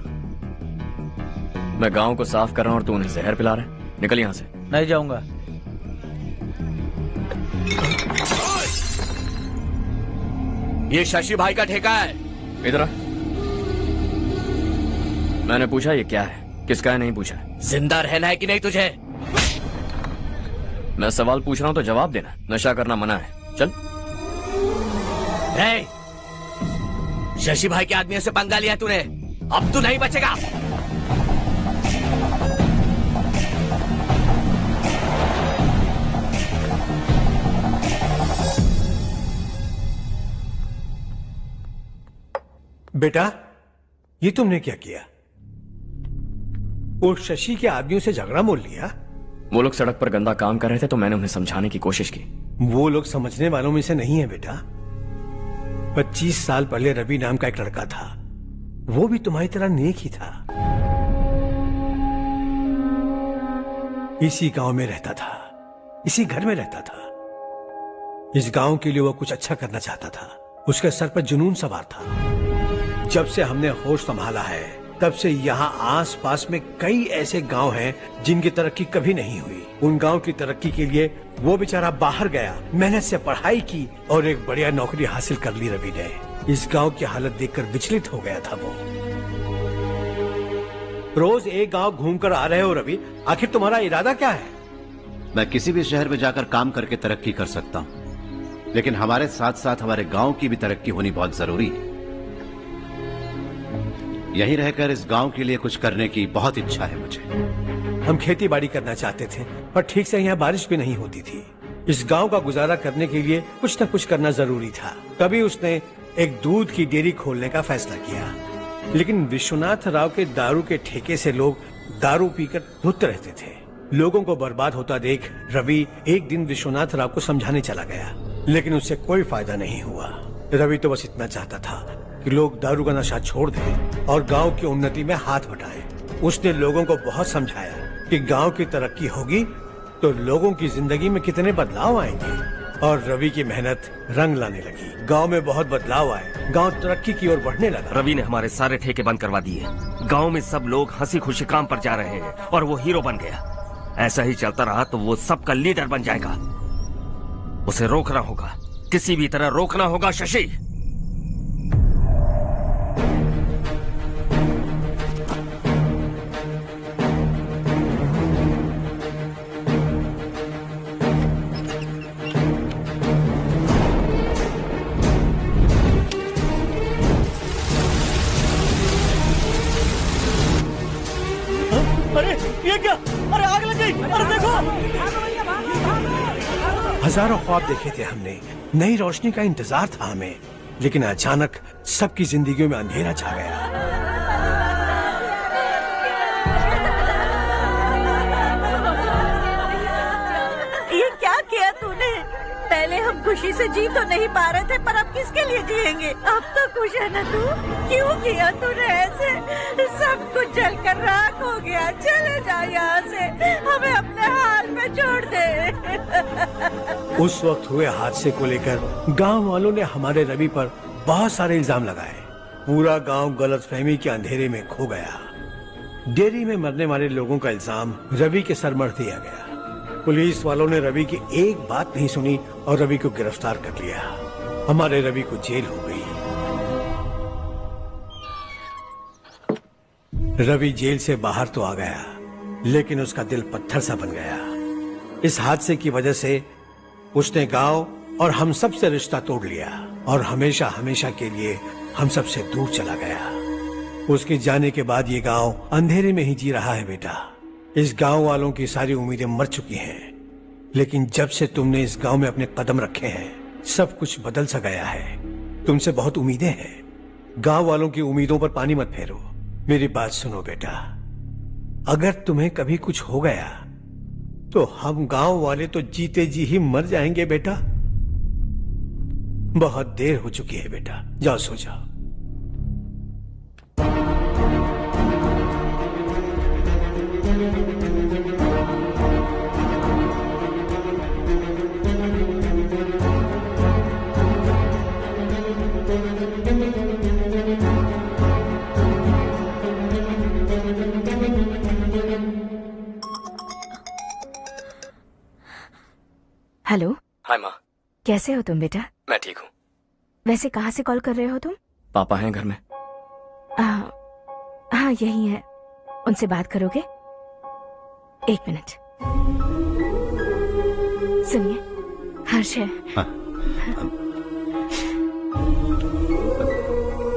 मैं गांव को साफ कर रहा हूँ और तू उन्हें जहर पिला रहा है। निकल यहाँ से। नहीं जाऊंगा। ये शशि भाई का ठेका है। इधर आ। मैंने पूछा ये क्या है, किसका है नहीं पूछा। जिंदा रहना है कि नहीं तुझे? मैं सवाल पूछ रहा हूँ तो जवाब देना। नशा करना मना है। चल। शशि भाई के आदमियों से पंगा लिया तूने, अब तू नहीं बचेगा। बेटा, ये तुमने क्या किया? वो शशि के आदमियों से झगड़ा मोल लिया? वो लोग सड़क पर गंदा काम कर रहे थे तो मैंने उन्हें समझाने की कोशिश की। वो लोग समझने वालों में से नहीं है बेटा। 25 साल पहले रवि नाम का एक लड़का था, वो भी तुम्हारी तरह नेक ही था। इसी गांव में रहता था, इसी घर में रहता था। इस गांव के लिए वो कुछ अच्छा करना चाहता था। उसके सर पर जुनून सवार था। जब से हमने होश संभाला है तब से यहाँ आस पास में कई ऐसे गांव हैं जिनकी तरक्की कभी नहीं हुई। उन गांव की तरक्की के लिए वो बेचारा बाहर गया, मेहनत से पढ़ाई की और एक बढ़िया नौकरी हासिल कर ली रवि ने। इस गांव की हालत देखकर विचलित हो गया था वो। रोज एक गांव घूमकर आ रहे हो रवि, आखिर तुम्हारा इरादा क्या है? मैं किसी भी शहर में जाकर काम करके तरक्की कर सकता हूँ, लेकिन हमारे साथ साथ हमारे गांव की भी तरक्की होनी बहुत जरूरी है। यहीं रहकर इस गांव के लिए कुछ करने की बहुत इच्छा है मुझे। हम खेती बाड़ी करना चाहते थे, पर ठीक से यहाँ बारिश भी नहीं होती थी। इस गांव का गुजारा करने के लिए कुछ न कुछ करना जरूरी था। तभी उसने एक दूध की डेयरी खोलने का फैसला किया। लेकिन विश्वनाथ राव के दारू के ठेके से लोग दारू पीकर धुत रहते थे। लोगों को बर्बाद होता देख रवि एक दिन विश्वनाथ राव को समझाने चला गया, लेकिन उससे कोई फायदा नहीं हुआ। रवि तो बस इतना चाहता था कि लोग दारू का नशा छोड़ दें और गांव की उन्नति में हाथ बटाएं। उसने लोगों को बहुत समझाया कि गांव की तरक्की होगी तो लोगों की जिंदगी में कितने बदलाव आएंगे, और रवि की मेहनत रंग लाने लगी। गांव में बहुत बदलाव आए, गांव तरक्की की ओर बढ़ने लगा। रवि ने हमारे सारे ठेके बंद करवा दिए। गांव में सब लोग हंसी खुशी काम पर जा रहे हैं और वो हीरो बन गया। ऐसा ही चलता रहा तो वो सबका लीडर बन जाएगा। उसे रोकना होगा, किसी भी तरह रोकना होगा शशि। अरे ये क्या? अरे आग लग गई! अरे देखो! हजारों ख्वाब देखे थे हमने, नई रोशनी का इंतजार था हमें, लेकिन अचानक सबकी जिंदगियों में अंधेरा छा गया। ये क्या किया तूने? पहले हम खुशी से जी तो नहीं पा रहे थे, पर अब किसके लिए जिएंगे? अब तो खुश है ना तू? क्यों किया तूने ऐसे? सब कुछ जलकर राख हो गया। चले जा यहाँ से, हमें अपने हाल में छोड़ दे। उस वक्त हुए हादसे को लेकर गांव वालों ने हमारे रवि पर बहुत सारे इल्जाम लगाए। पूरा गांव गलतफहमी के अंधेरे में खो गया। डेयरी में मरने वाले लोगों का इल्जाम रवि के सर मढ़ दिया गया। पुलिस वालों ने रवि की एक बात नहीं सुनी और रवि को गिरफ्तार कर लिया। हमारे रवि को जेल हो गई। रवि जेल से बाहर तो आ गया, लेकिन उसका दिल पत्थर सा बन गया। इस हादसे की वजह से उसने गांव और हम सब से रिश्ता तोड़ लिया और हमेशा हमेशा के लिए हम सब से दूर चला गया। उसके जाने के बाद ये गांव अंधेरे में ही जी रहा है बेटा। इस गांव वालों की सारी उम्मीदें मर चुकी हैं, लेकिन जब से तुमने इस गांव में अपने कदम रखे हैं सब कुछ बदल सा गया है। तुमसे बहुत उम्मीदें हैं। गांव वालों की उम्मीदों पर पानी मत फेरो। मेरी बात सुनो बेटा, अगर तुम्हें कभी कुछ हो गया तो हम गांव वाले तो जीते जी ही मर जाएंगे बेटा। बहुत देर हो चुकी है बेटा, जाओ सो जाओ। हेलो। हाय माँ। कैसे हो तुम बेटा? मैं ठीक हूँ। वैसे कहाँ से कॉल कर रहे हो तुम? पापा हैं घर में। हाँ यही है। उनसे बात करोगे? एक मिनट। सुनिए, हर्ष है।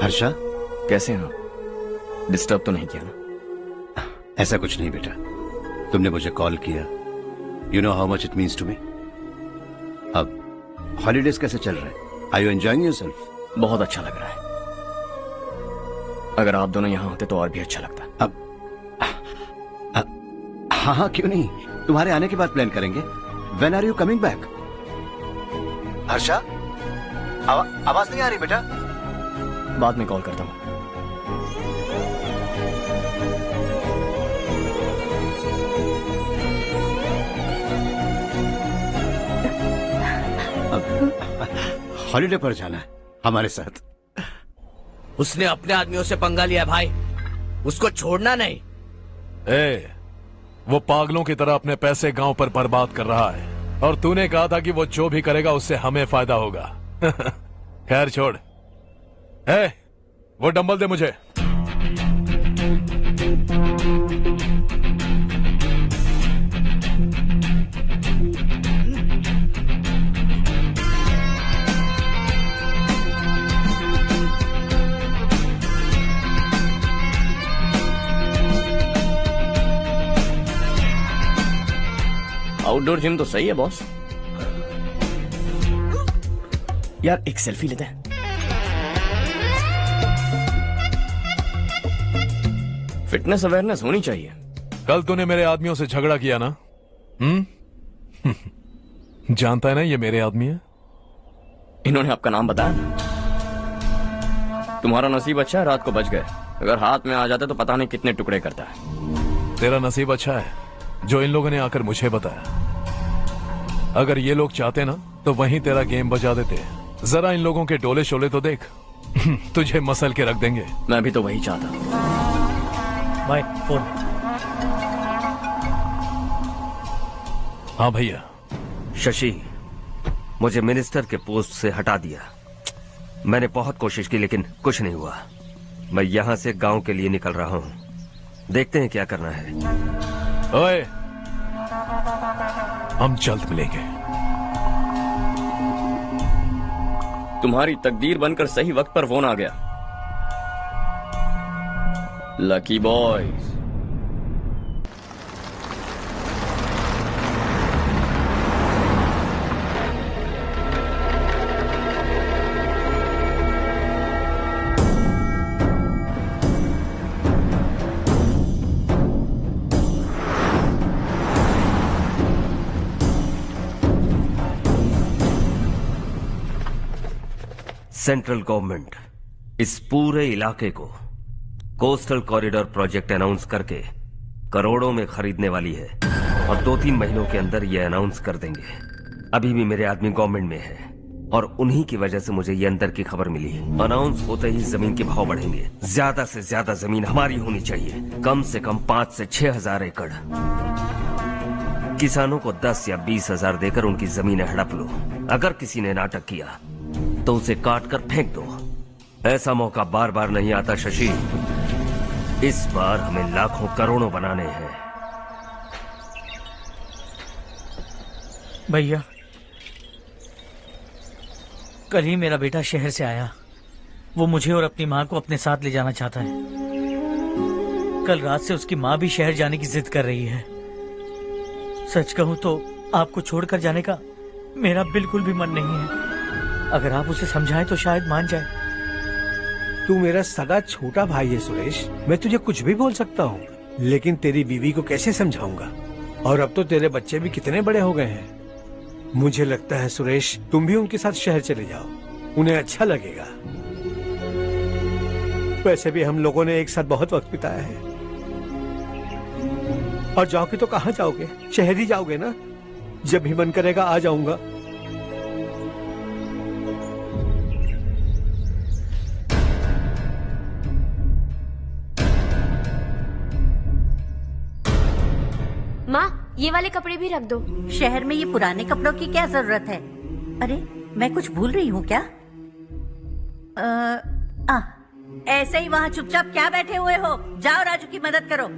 हर्षा, कैसे हो? डिस्टर्ब तो नहीं किया ना? ऐसा कुछ नहीं बेटा, तुमने मुझे कॉल किया। You know how much it means to me. अब हॉलीडेज कैसे चल रहे हैं? Are you enjoying yourself? बहुत अच्छा लग रहा है। अगर आप दोनों यहाँ होते तो और भी अच्छा लगता। अब हाँ, क्यों नहीं, तुम्हारे आने के बाद प्लान करेंगे। When are you coming back? Harsha, आवाज नहीं आ रही बेटा। बाद में कॉल करता हूँ। हॉलीडे पर जाना है हमारे साथ। उसने अपने आदमियों से पंगा लिया भाई, उसको छोड़ना नहीं। वो पागलों की तरह अपने पैसे गांव पर बर्बाद कर रहा है और तूने कहा था कि वो जो भी करेगा उससे हमें फायदा होगा। खैर छोड़। वो डंबल दे मुझे। आउटडोर जिम तो सही है बॉस। यार एक सेल्फी लेते हैं। फिटनेस अवेयरनेस होनी चाहिए। कल तूने मेरे आदमियों से झगड़ा किया ना? जानता है ना ये मेरे आदमी है। इन्होंने आपका नाम बताया? तुम्हारा नसीब अच्छा है, रात को बच गए। अगर हाथ में आ जाते तो पता नहीं कितने टुकड़े करता है। तेरा नसीब अच्छा है जो इन लोगों ने आकर मुझे बताया। अगर ये लोग चाहते ना तो वहीं तेरा गेम बजा देते। जरा इन लोगों के डोले शोले तो देख। तुझे मसल के रख देंगे। मैं भी तो वही चाहता। भाई फोन। हाँ भैया। शशि, मुझे मिनिस्टर के पोस्ट से हटा दिया। मैंने बहुत कोशिश की लेकिन कुछ नहीं हुआ। मैं यहाँ से गांव के लिए निकल रहा हूँ। देखते हैं क्या करना है। ओए, हम जल्द मिलेंगे। तुम्हारी तकदीर बनकर सही वक्त पर फोन आ गया। Lucky boys. सेंट्रल गवर्नमेंट इस पूरे इलाके को कोस्टल कॉरिडोर प्रोजेक्ट अनाउंस करके करोड़ों में खरीदने वाली है और 2-3 महीनों के अंदर ये अनाउंस कर देंगे। अभी भी मेरे आदमी गवर्नमेंट में है और उन्हीं की वजह से मुझे ये अंदर की खबर मिली। अनाउंस होते ही जमीन के भाव बढ़ेंगे। ज्यादा से ज्यादा जमीन हमारी होनी चाहिए, कम से कम 5 से 6 हजार एकड़। किसानों को 10 या 20 हजार देकर उनकी जमीनें हड़प लो। अगर किसी ने नाटक किया तो उसे काट कर फेंक दो। ऐसा मौका बार बार नहीं आता शशि। इस बार हमें लाखों करोड़ों बनाने हैं। भैया, कल ही मेरा बेटा शहर से आया। वो मुझे और अपनी माँ को अपने साथ ले जाना चाहता है। कल रात से उसकी माँ भी शहर जाने की जिद कर रही है। सच कहूँ तो आपको छोड़कर जाने का मेरा बिल्कुल भी मन नहीं है। अगर आप उसे समझाएं तो शायद मान जाए। तू मेरा सगा छोटा भाई है सुरेश, मैं तुझे कुछ भी बोल सकता हूँ, लेकिन तेरी बीवी को कैसे समझाऊंगा? और अब तो तेरे बच्चे भी कितने बड़े हो गए हैं। मुझे लगता है सुरेश, तुम भी उनके साथ शहर चले जाओ, उन्हें अच्छा लगेगा। वैसे भी हम लोगों ने एक साथ बहुत वक्त बिताया है। और जाओगे तो कहाँ जाओगे? शहर ही जाओगे ना? जब भी मन करेगा आ जाऊंगा। माँ, ये वाले कपड़े भी रख दो। शहर में ये पुराने कपड़ों की क्या जरूरत है? अरे, मैं कुछ भूल रही हूँ क्या? ऐसे ही वहाँ चुपचाप क्या बैठे हुए हो? जाओ राजू की मदद करो।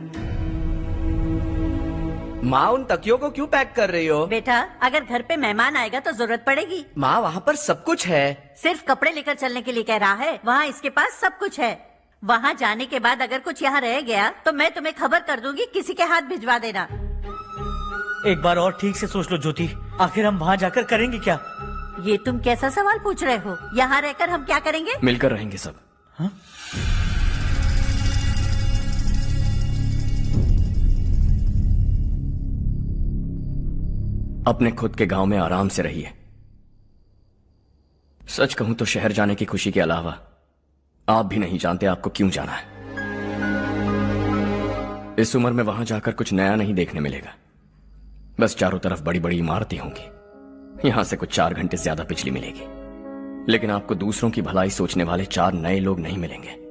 माँ, उन तकियों को क्यों पैक कर रही हो? बेटा, अगर घर पे मेहमान आएगा तो जरूरत पड़ेगी। माँ, वहाँ पर सब कुछ है। सिर्फ कपड़े लेकर चलने के लिए कह रहा है? वहाँ इसके पास सब कुछ है। वहाँ जाने के बाद अगर कुछ यहाँ रह गया तो मैं तुम्हें खबर कर दूंगी, किसी के हाथ भिजवा देना। एक बार और ठीक से सोच लो ज्योति, आखिर हम वहाँ जाकर करेंगे क्या? ये तुम कैसा सवाल पूछ रहे हो? यहाँ रहकर हम क्या करेंगे? मिलकर रहेंगे सब। हाँ? अपने खुद के गांव में आराम से रहिए। सच कहूं तो शहर जाने की खुशी के अलावा आप भी नहीं जानते आपको क्यों जाना है। इस उम्र में वहां जाकर कुछ नया नहीं देखने मिलेगा। बस चारों तरफ बड़ी बड़ी इमारतें होंगी। यहां से कुछ 4 घंटे ज्यादा बिजली मिलेगी, लेकिन आपको दूसरों की भलाई सोचने वाले 4 नए लोग नहीं मिलेंगे।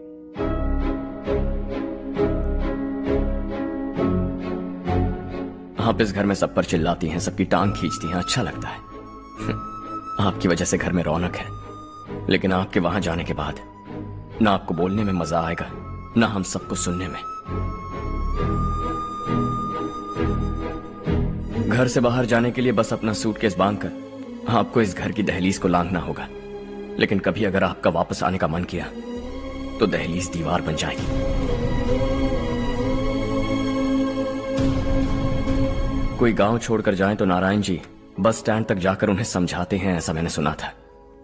आप इस घर में सब पर चिल्लाती हैं, सबकी टांग खींचती हैं, अच्छा लगता है। आपकी वजह से घर में रौनक है, लेकिन आपके वहां जाने के बाद ना आपको बोलने में मजा आएगा, ना हम सबको सुनने में। घर से बाहर जाने के लिए बस अपना सूटकेस बांधकर आपको इस घर की दहलीज को लांघना होगा, लेकिन कभी अगर आपका वापस आने का मन किया तो दहलीज दीवार बन जाएगी। कोई गांव छोड़कर जाएं तो नारायण जी बस स्टैंड तक जाकर उन्हें समझाते हैं, ऐसा मैंने सुना था।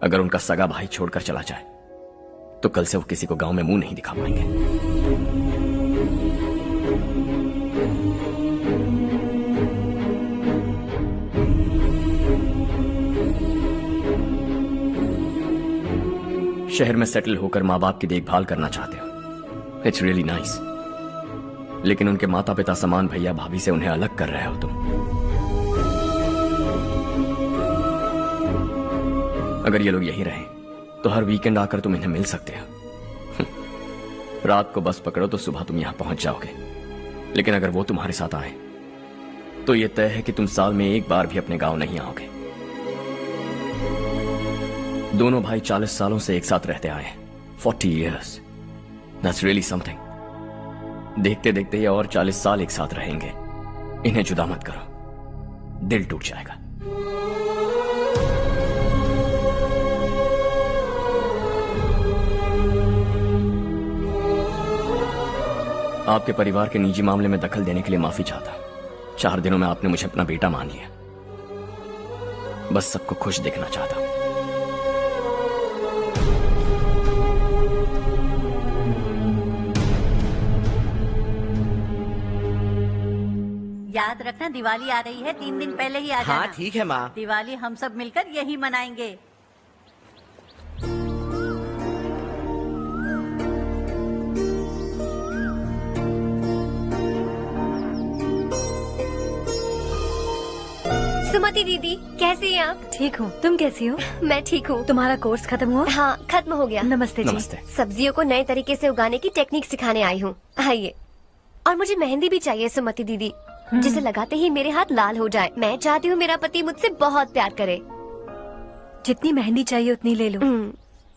अगर उनका सगा भाई छोड़कर चला जाए तो कल से वो किसी को गांव में मुंह नहीं दिखा पाएंगे। शहर में सेटल होकर माँ बाप की देखभाल करना चाहते हो, इट्स रियली नाइस, लेकिन उनके माता पिता समान भैया भाभी से उन्हें अलग कर रहे हो तुम। अगर ये लोग यहीं रहें तो हर वीकेंड आकर तुम इन्हें मिल सकते हो। रात को बस पकड़ो तो सुबह तुम यहां पहुंच जाओगे, लेकिन अगर वो तुम्हारे साथ आए तो ये तय है कि तुम साल में एक बार भी अपने गांव नहीं आओगे। दोनों भाई 40 सालों से एक साथ रहते आए हैं, 40 years, that's really something। देखते देखते ये और 40 साल एक साथ रहेंगे। इन्हें जुदा मत करो, दिल टूट जाएगा। आपके परिवार के निजी मामले में दखल देने के लिए माफी चाहता। 4 दिनों में आपने मुझे अपना बेटा मान लिया। बस सबको खुश देखना चाहता। याद रखना, दिवाली आ रही है, 3 दिन पहले ही आ जाना। हाँ ठीक है माँ। दिवाली हम सब मिलकर यही मनाएंगे। सुमति दीदी, कैसे हैं आप? ठीक हूँ, तुम कैसी हो? मैं ठीक हूँ। तुम्हारा कोर्स खत्म हुआ? हाँ, खत्म हो गया। नमस्ते जी। नमस्ते। सब्जियों को नए तरीके से उगाने की टेक्निक सिखाने आई हूँ। आइए। और मुझे मेहंदी भी चाहिए सुमति दीदी, जिसे लगाते ही मेरे हाथ लाल हो जाए। मैं चाहती हूँ मेरा पति मुझसे बहुत प्यार करे। जितनी मेहंदी चाहिए उतनी ले लो।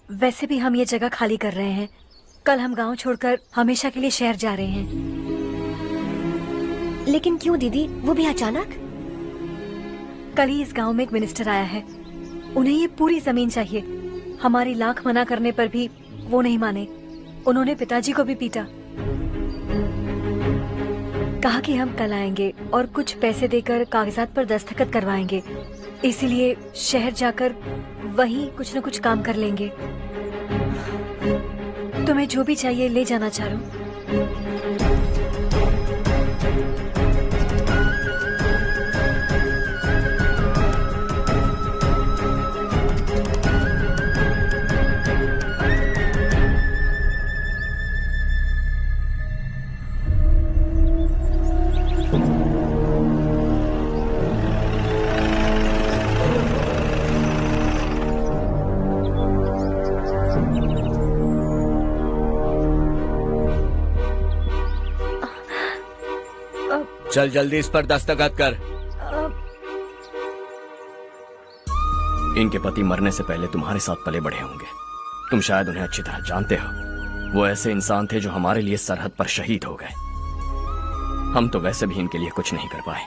वैसे भी हम ये जगह खाली कर रहे हैं। कल हम गांव छोड़कर हमेशा के लिए शहर जा रहे हैं। लेकिन क्यों दीदी, वो भी अचानक? कल ही इस गांव में एक मिनिस्टर आया है, उन्हें ये पूरी जमीन चाहिए। हमारी लाख मना करने पर भी वो नहीं माने। उन्होंने पिताजी को भी पीटा। कहा कि हम कल आएंगे और कुछ पैसे देकर कागजात पर दस्तखत करवाएंगे। इसीलिए शहर जाकर वहीं कुछ न कुछ काम कर लेंगे। तुम्हें जो भी चाहिए ले जाना चारू। चल जल्दी इस पर दस्तखत कर। इनके पति मरने से पहले तुम्हारे साथ पले बढ़े होंगे। तुम शायद उन्हें अच्छी तरह जानते हो। वो ऐसे इंसान थे जो हमारे लिए सरहद पर शहीद हो गए। हम तो वैसे भी इनके लिए कुछ नहीं कर पाए।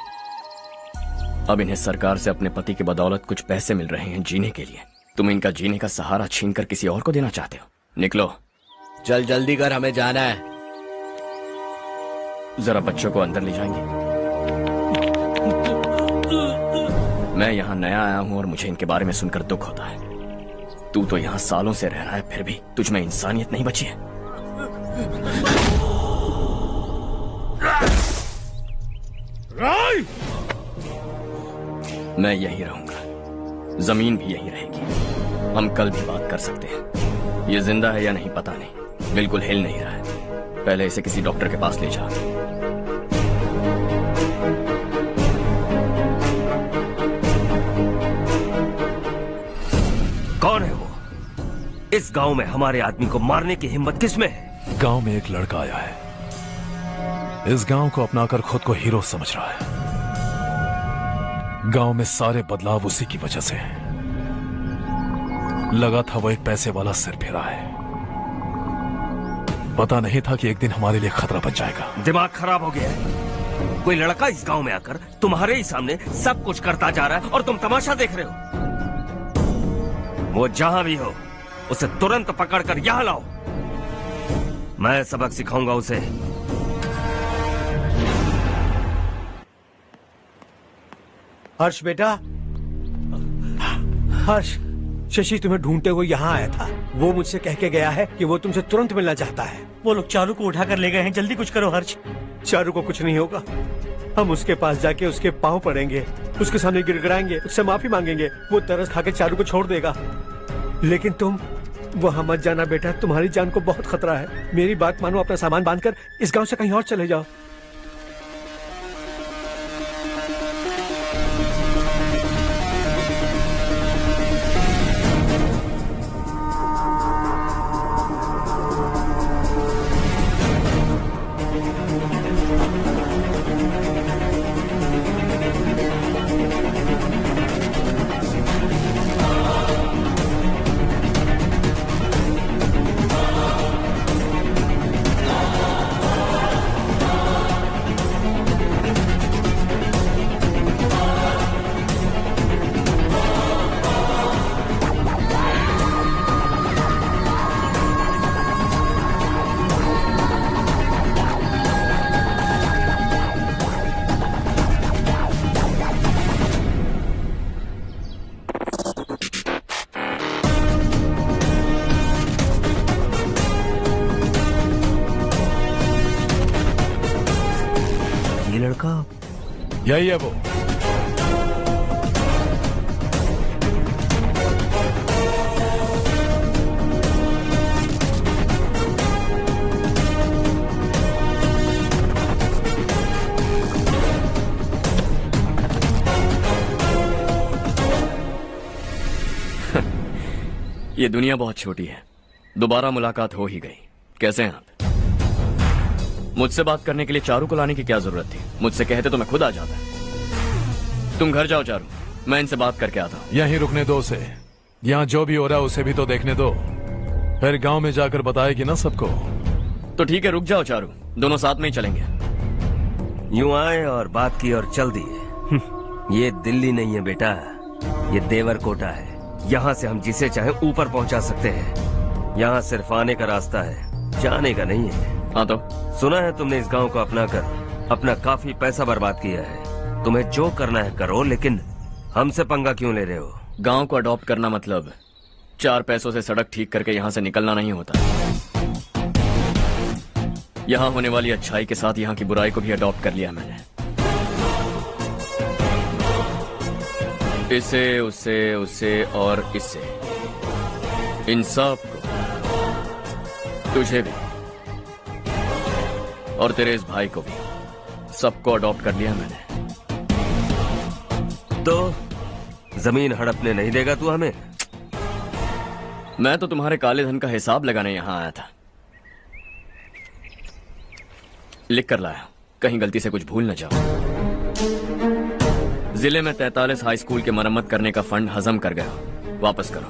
अब इन्हें सरकार से अपने पति की बदौलत कुछ पैसे मिल रहे हैं जीने के लिए। तुम इनका जीने का सहारा छीनकर किसी और को देना चाहते हो। निकलो। चल जल्दी कर, हमें जाना है। जरा बच्चों को अंदर ले जाएंगे। मैं यहाँ नया आया हूँ और मुझे इनके बारे में सुनकर दुख होता है। तू तो यहाँ सालों से रह रहा है, फिर भी तुझ में इंसानियत नहीं बची है। मैं यही रहूंगा, जमीन भी यही रहेगी। हम कल भी बात कर सकते हैं। ये जिंदा है या नहीं पता नहीं, बिल्कुल हिल नहीं रहा है। पहले इसे किसी डॉक्टर के पास ले जा। कौन है वो? इस गांव में हमारे आदमी को मारने की हिम्मत किसमें है? गांव में एक लड़का आया है। इस गांव को अपनाकर खुद को हीरो समझ रहा है। गांव में सारे बदलाव उसी की वजह से हैं। लगा था वो एक पैसे वाला सिर फिरा है। पता नहीं था कि एक दिन हमारे लिए खतरा बन जाएगा। दिमाग खराब हो गया है। कोई लड़का इस गांव में आकर तुम्हारे ही सामने सब कुछ करता जा रहा है और तुम तमाशा देख रहे हो। वो जहां भी हो उसे तुरंत पकड़कर यहां लाओ। मैं सबक सिखाऊंगा उसे। हर्ष बेटा, हर्ष, शशि तुम्हें ढूंढते हुए यहाँ आया था। वो मुझसे कह के गया है कि वो तुमसे तुरंत मिलना चाहता है। वो लोग चारू को उठाकर ले गए हैं। जल्दी कुछ करो हर्ष। चारू को कुछ नहीं होगा। हम उसके पास जाके उसके पांव पड़ेंगे, उसके सामने गिड़गिड़ाएंगे, उससे माफी मांगेंगे। वो तरस खा के चारू को छोड़ देगा। लेकिन तुम वहां मत जाना बेटा, तुम्हारी जान को बहुत खतरा है। मेरी बात मानो, अपना सामान बांधकर इस गांव से कहीं और चले जाओ। यही है वो। ये दुनिया बहुत छोटी है। दोबारा मुलाकात हो ही गई। कैसे हैं आप? मुझसे बात करने के लिए चारू को लाने की क्या जरूरत थी? मुझसे कहते तो मैं खुद आ जाता। तुम घर जाओ चारू, मैं इनसे बात करके आता हूँ। यहीं रुकने दो उसे। यहाँ जो भी हो रहा है उसे भी तो देखने दो। फिर गांव में जाकर बताएगी ना सबको। तो ठीक है, रुक जाओ चारू, दोनों साथ में ही चलेंगे। यूं आए और बात की और चल दिए। ये दिल्ली नहीं है बेटा, ये देवरकोटा है। यहाँ से हम जिसे चाहे ऊपर पहुँचा सकते हैं। यहाँ सिर्फ आने का रास्ता है, जाने का नहीं है। हाँ तो सुना है तुमने इस गांव को अपना कर अपना काफी पैसा बर्बाद किया है। तुम्हें जो करना है करो, लेकिन हमसे पंगा क्यों ले रहे हो? गांव को अडॉप्ट करना मतलब 4 पैसों से सड़क ठीक करके यहाँ से निकलना नहीं होता। यहाँ होने वाली अच्छाई के साथ यहाँ की बुराई को भी अडॉप्ट कर लिया मैंने। इसे, उससे, उससे और इससे, इन सब को, तुझे भी और तेरे इस भाई को भी, सबको अडॉप्ट कर लिया मैंने। तो जमीन हड़पने नहीं देगा तू हमें? मैं तो तुम्हारे काले धन का हिसाब लगाने यहां आया था। लिख कर लाया, कहीं गलती से कुछ भूल न जाओ। जिले में 43 हाई स्कूल के मरम्मत करने का फंड हजम कर गया, वापस करो।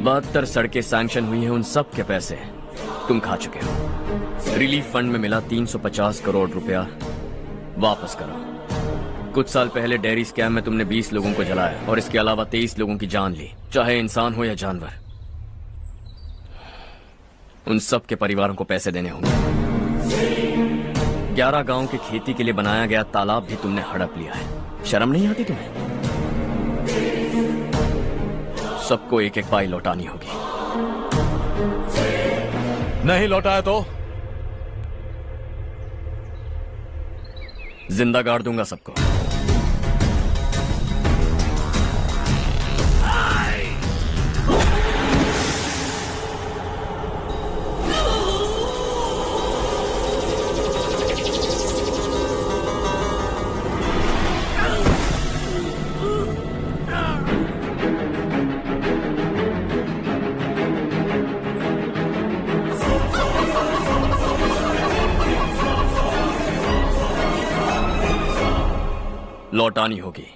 72 सड़कें सैंक्शन हुई हैं, उन सब के पैसे तुम खा चुके हो। रिलीफ फंड में मिला 350 करोड़ रुपया, वापस करो। कुछ साल पहले डेयरी स्कैम में तुमने 20 लोगों को जलाया और इसके अलावा 23 लोगों की जान ली, चाहे इंसान हो या जानवर। उन सब के परिवारों को पैसे देने होंगे। 11 गांव की खेती के लिए बनाया गया तालाब भी तुमने हड़प लिया है। शर्म नहीं आती तुम्हें? सबको एक एक पाई लौटानी होगी। नहीं लौटाया तो जिंदा गाड़ दूंगा सबको। लौटानी होगी।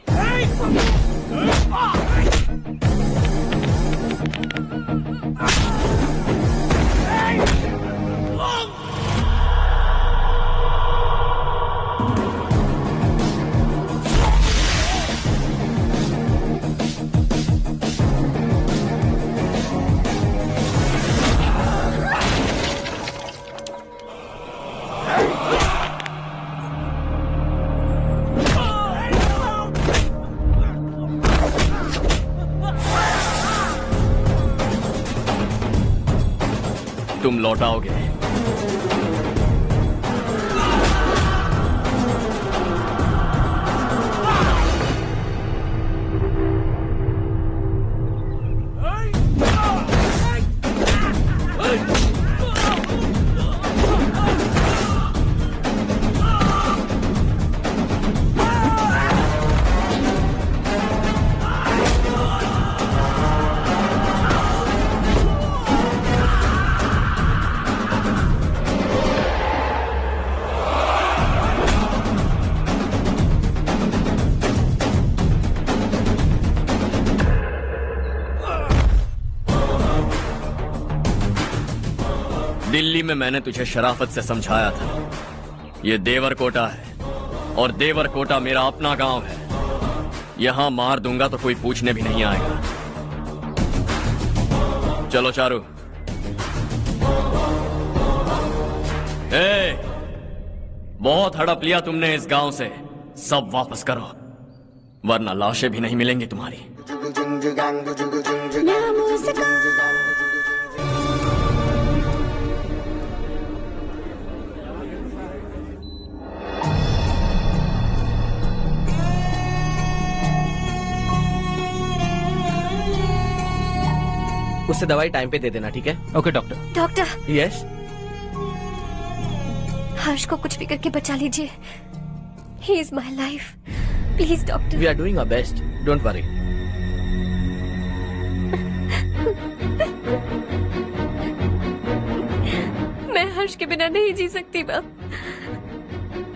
तुम लौटाओगे। दिल्ली में मैंने तुझे शराफत से समझाया था, ये देवरकोटा है और देवरकोटा मेरा अपना गांव है। यहां मार दूंगा तो कोई पूछने भी नहीं आएगा। चलो चारू। बहुत हड़प लिया तुमने इस गांव से, सब वापस करो वरना लाशें भी नहीं मिलेंगी तुम्हारी। उससे दवाई टाइम पे दे देना, ठीक है? Okay doctor. Doctor. Yes. Harsh को कुछ भी करके बचा लीजिए। He is my life, please doctor. We are doing our best, don't worry. मैं हर्ष के बिना नहीं जी सकती मैम।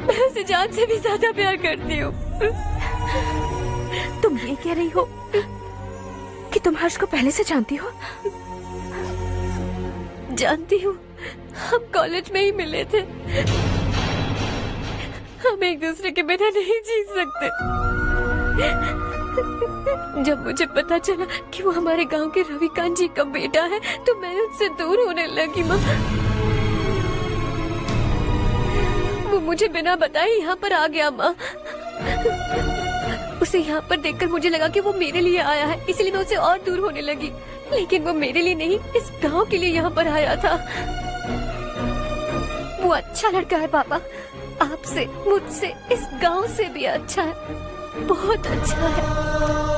मैं उसे जान से भी ज्यादा प्यार करती हूँ। तुम ये कह रही हो कि तुम हर्ष को पहले से जानती हो? जानती हूँ, हम कॉलेज में ही मिले थे। हम एक दूसरे के बिना नहीं जी सकते। जब मुझे पता चला कि वो हमारे गांव के रविकांत जी का बेटा है तो मैं उनसे दूर होने लगी माँ। वो मुझे बिना बताए यहाँ पर आ गया माँ। उसे यहाँ पर देखकर मुझे लगा कि वो मेरे लिए आया है, इसलिए मैं उससे और दूर होने लगी। लेकिन वो मेरे लिए नहीं, इस गांव के लिए यहाँ पर आया था। वो अच्छा लड़का है पापा, आपसे, मुझसे, इस गांव से भी अच्छा है, बहुत अच्छा है।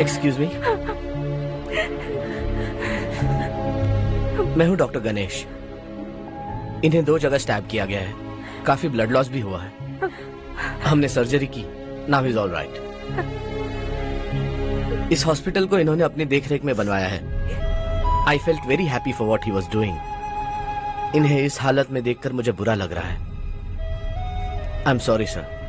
एक्सक्यूज मी, मैं हूं डॉक्टर गणेश। इन्हें 2 जगह स्टैब किया गया है, काफी ब्लड लॉस भी हुआ है। हमने सर्जरी की, नाउ इज ऑल राइट। इस हॉस्पिटल को इन्होंने अपनी देखरेख में बनवाया है। I felt very happy for what he was doing. इन्हें इस हालत में देखकर मुझे बुरा लग रहा है। I am sorry sir.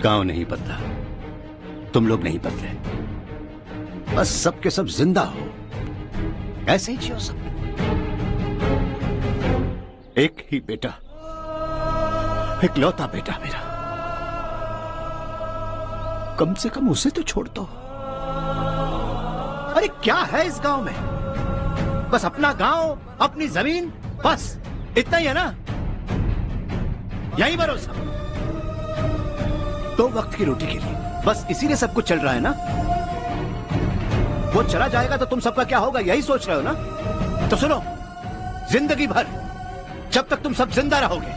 गांव नहीं बदला, तुम लोग नहीं बदले, बस सबके सब जिंदा हो, ऐसे ही जियो सब। एक ही बेटा, इकलौता बेटा मेरा, कम से कम उसे तो छोड़ दो। अरे क्या है इस गांव में? बस अपना गांव, अपनी जमीन, बस इतना ही है ना? यही भरोसा, 2 वक्त की रोटी के लिए, बस इसीलिए सब कुछ चल रहा है ना? वो चला जाएगा तो तुम सबका क्या होगा, यही सोच रहे हो ना? तो सुनो, जिंदगी भर जब तक तुम सब जिंदा रहोगे,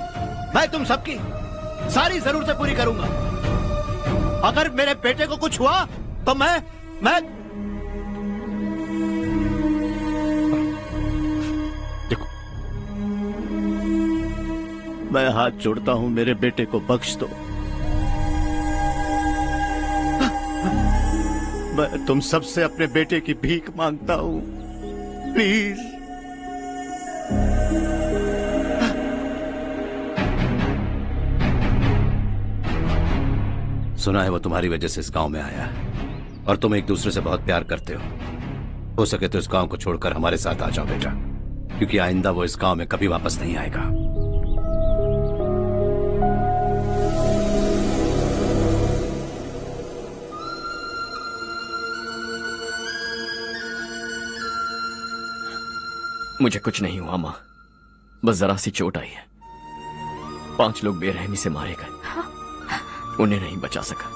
मैं तुम सबकी सारी जरूरतें पूरी करूंगा। अगर मेरे बेटे को कुछ हुआ तो मैं देखो, मैं हाथ जोड़ता हूं, मेरे बेटे को बख्श दो। मैं तुम सबसे अपने बेटे की भीख मांगता हूं, प्लीज। सुना है वो तुम्हारी वजह से इस गांव में आया है और तुम एक दूसरे से बहुत प्यार करते हो सके तो इस गांव को छोड़कर हमारे साथ आ जाओ बेटा, क्योंकि आइंदा वो इस गांव में कभी वापस नहीं आएगा। मुझे कुछ नहीं हुआ माँ, बस जरा सी चोट आई है। 5 लोग बेरहमी से मारे गए, उन्हें नहीं बचा सका।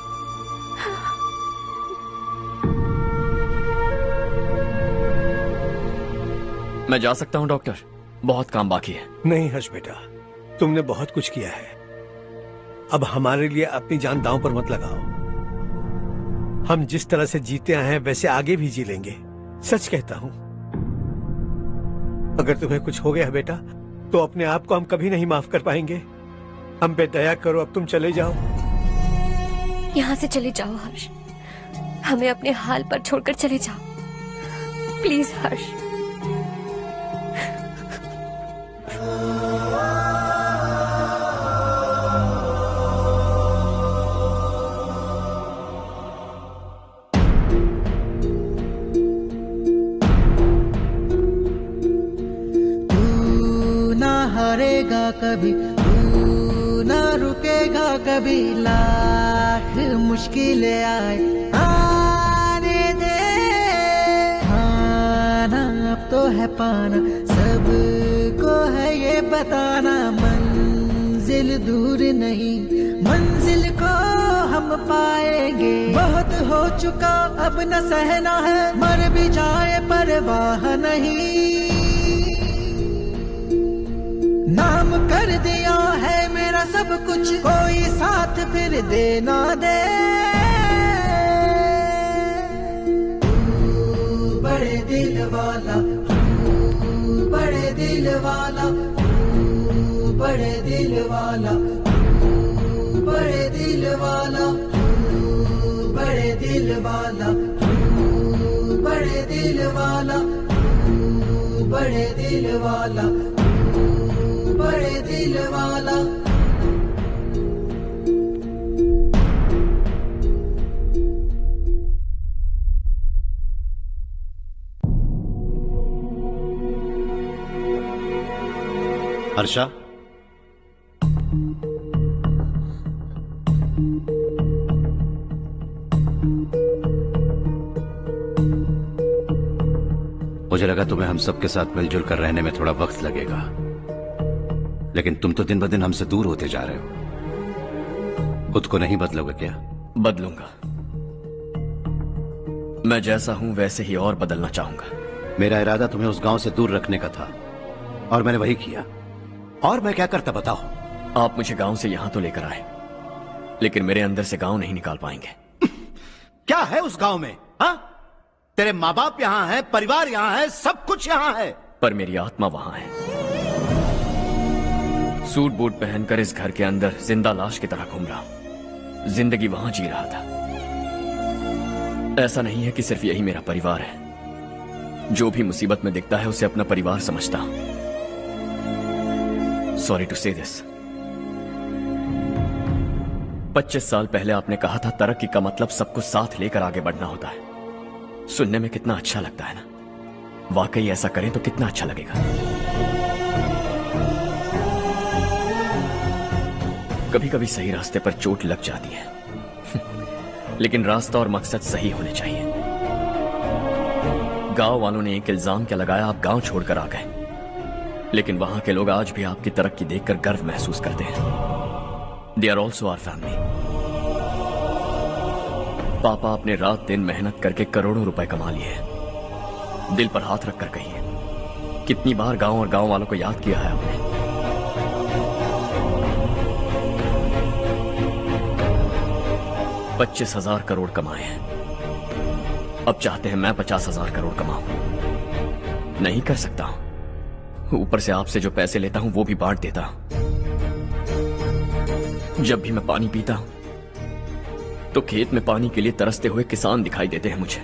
मैं जा सकता हूँ डॉक्टर, बहुत काम बाकी है। नहीं हर्ष बेटा, तुमने बहुत कुछ किया है, अब हमारे लिए अपनी जान दांव पर मत लगाओ। हम जिस तरह से जीते आए हैं वैसे आगे भी जी लेंगे, सच कहता हूँ। अगर तुम्हें कुछ हो गया बेटा तो अपने आप को हम कभी नहीं माफ कर पाएंगे। हम पे दया करो, अब तुम चले जाओ। यहाँ से चले जाओ हर्ष, हमें अपने हाल पर छोड़कर चले जाओ, प्लीज हर्ष। हारेगा कभी, तू ना रुकेगा कभी, लाख मुश्किलें आए आने दे। खाना अब तो है पाना, सबको है ये बताना, मंजिल दूर नहीं, मंजिल को हम हम पाएंगे। बहुत हो चुका अब न सहना है, मर भी जाए परवाह नहीं। नाम कर दिया है मेरा सब कुछ, कोई साथ फिर दे ना दे। तू बड़े दिल वाला, तू बड़े दिल वाला, तू बड़े दिल वाला, तू बड़े दिल वाला, तू बड़े दिल वाला, तू बड़े दिल वाला, तू बड़े दिल वाला, बड़े दिल वाला। हर्षा, मुझे लगा तुम्हें हम सबके साथ मिलजुल कर रहने में थोड़ा वक्त लगेगा, लेकिन तुम तो दिन ब दिन हमसे दूर होते जा रहे हो। खुद को नहीं बदलोगे क्या? बदलूंगा। मैं जैसा हूं वैसे ही और बदलना चाहूंगा। मेरा इरादा तुम्हें उस गांव से दूर रखने का था और मैंने वही किया। और मैं क्या करता बताओ? आप मुझे गांव से यहां तो लेकर आए, लेकिन मेरे अंदर से गांव नहीं निकाल पाएंगे। क्या है उस गांव में? हाँ, तेरे माँ बाप यहाँ है, परिवार यहाँ है, सब कुछ यहाँ है, पर मेरी आत्मा वहां है। सूट बूट पहनकर इस घर के अंदर जिंदा लाश की तरह घूम रहा हूं। जिंदगी वहां जी रहा था। ऐसा नहीं है कि सिर्फ यही मेरा परिवार है। जो भी मुसीबत में दिखता है उसे अपना परिवार समझता हूं। सॉरी टू से दिस। 25 साल पहले आपने कहा था तरक्की का मतलब सबको साथ लेकर आगे बढ़ना होता है। सुनने में कितना अच्छा लगता है ना? वाकई ऐसा करें तो कितना अच्छा लगेगा। कभी कभी सही रास्ते पर चोट लग जाती है लेकिन रास्ता और मकसद सही होने चाहिए। गांव वालों ने एक इल्जाम क्या लगाया, आप गांव छोड़कर आ गए, लेकिन वहां के लोग आज भी आपकी तरक्की देखकर गर्व महसूस करते हैं। They are also our family. पापा आपने रात दिन मेहनत करके करोड़ों रुपए कमा लिए हैं। दिल पर हाथ रखकर कहिए, कितनी बार गांव और गांव वालों को याद किया है आपने? 25,000 करोड़ कमाए हैं। अब चाहते हैं मैं 50,000 करोड़ कमाऊं। नहीं कर सकता हूं। ऊपर से आपसे जो पैसे लेता हूं वो भी बांट देता हूं। जब भी मैं पानी पीता हूं तो खेत में पानी के लिए तरसते हुए किसान दिखाई देते हैं मुझे।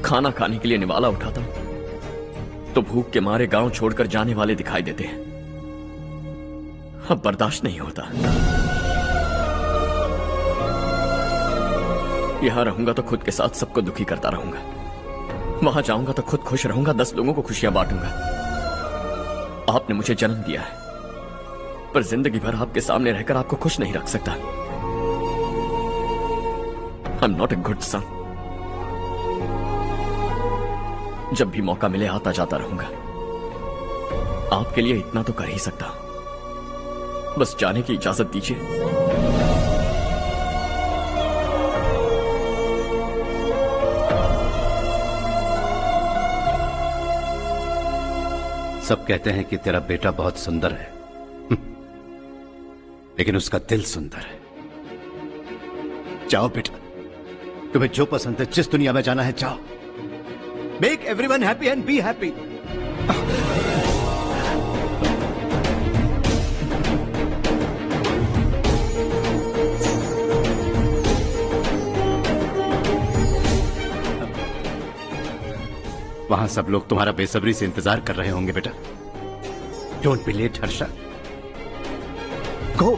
खाना खाने के लिए निवाला उठाता हूं तो भूख के मारे गांव छोड़कर जाने वाले दिखाई देते हैं। अब बर्दाश्त नहीं होता। यहां रहूंगा तो खुद के साथ सबको दुखी करता रहूंगा। वहां जाऊंगा तो खुद खुश रहूंगा, 10 लोगों को खुशियां बांटूंगा। आपने मुझे जन्म दिया है, पर जिंदगी भर आपके सामने रहकर आपको खुश नहीं रख सकता। I am not a good son. जब भी मौका मिले आता जाता रहूंगा। आपके लिए इतना तो कर ही सकता हूं। बस जाने की इजाजत दीजिए। सब कहते हैं कि तेरा बेटा बहुत सुंदर है, लेकिन उसका दिल सुंदर है। जाओ बेटा, तुम्हें जो पसंद है, जिस दुनिया में जाना है जाओ। Make everyone happy and be happy. वहां सब लोग तुम्हारा बेसब्री से इंतजार कर रहे होंगे बेटा। डोंट बी लेट हर्षा, गो।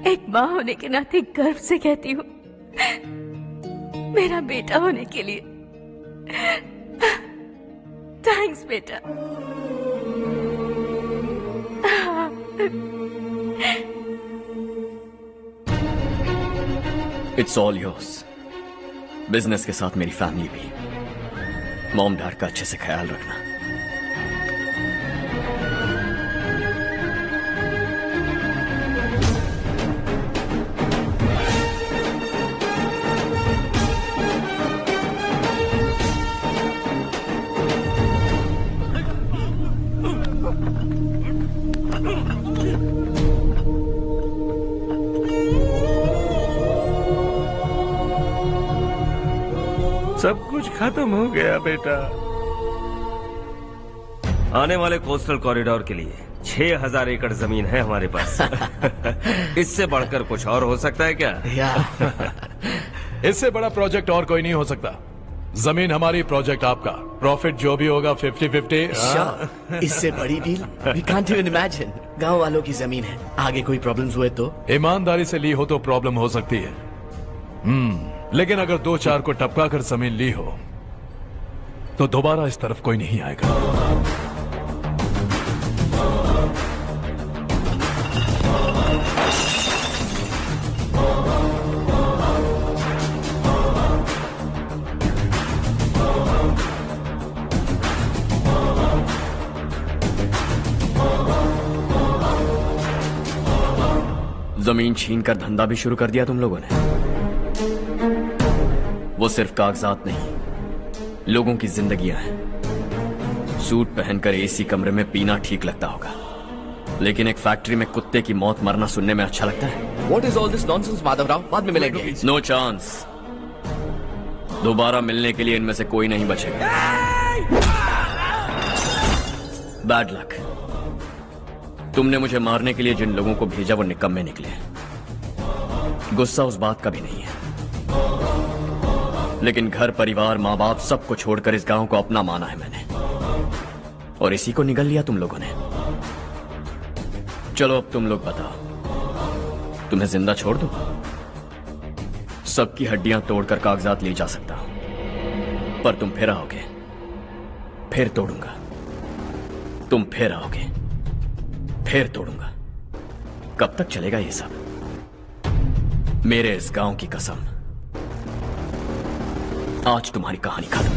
एक माँ होने के नाते गर्व से कहती हूँ, मेरा बेटा होने के लिए थैंक्स बेटा। It's all yours. बिजनेस के साथ मेरी फैमिली भी। मॉम डैड का अच्छे से ख्याल रखना। सब कुछ खत्म हो गया बेटा। आने वाले कोस्टल कॉरिडोर के लिए 6000 एकड़ जमीन है हमारे पास। इससे बढ़कर कुछ और हो सकता है क्या? इससे बड़ा प्रोजेक्ट और कोई नहीं हो सकता। जमीन हमारी, प्रोजेक्ट आपका। प्रॉफिट जो भी होगा 50-50। इससे बड़ी deal we can't even imagine. गांव वालों की जमीन है, आगे कोई प्रॉब्लम्स हुए तो? ईमानदारी से ली हो तो प्रॉब्लम हो सकती है, लेकिन अगर 2-4 को टपका कर जमीन ली हो तो दोबारा इस तरफ कोई नहीं आएगा। जमीन छीन कर धंधा भी शुरू कर दिया तुम लोगों ने। वो सिर्फ कागजात नहीं, लोगों की जिंदगियां हैं। सूट पहनकर एसी कमरे में पीना ठीक लगता होगा, लेकिन एक फैक्ट्री में कुत्ते की मौत मरना सुनने में अच्छा लगता है। What is all this nonsense, Madhavrao? बाद में मिलेंगे। No chance. दोबारा मिलने के लिए इनमें से कोई नहीं बचेगा। Bad luck. तुमने मुझे मारने के लिए जिन लोगों को भेजा वो निकम्मे निकले। गुस्सा उस बात का भी नहीं है, लेकिन घर परिवार माँ बाप सबको छोड़कर इस गांव को अपना माना है मैंने, और इसी को निगल लिया तुम लोगों ने। चलो अब तुम लोग बताओ, तुम्हें जिंदा छोड़ दूं? सबकी हड्डियां तोड़कर कागजात ले जा सकता हूं, पर तुम फिर आओगे, फिर तोड़ूंगा। तुम फिर आओगे, फिर तोड़ूंगा। कब तक चलेगा ये सब? मेरे इस गांव की कसम, आज तुम्हारी कहानी खत्म।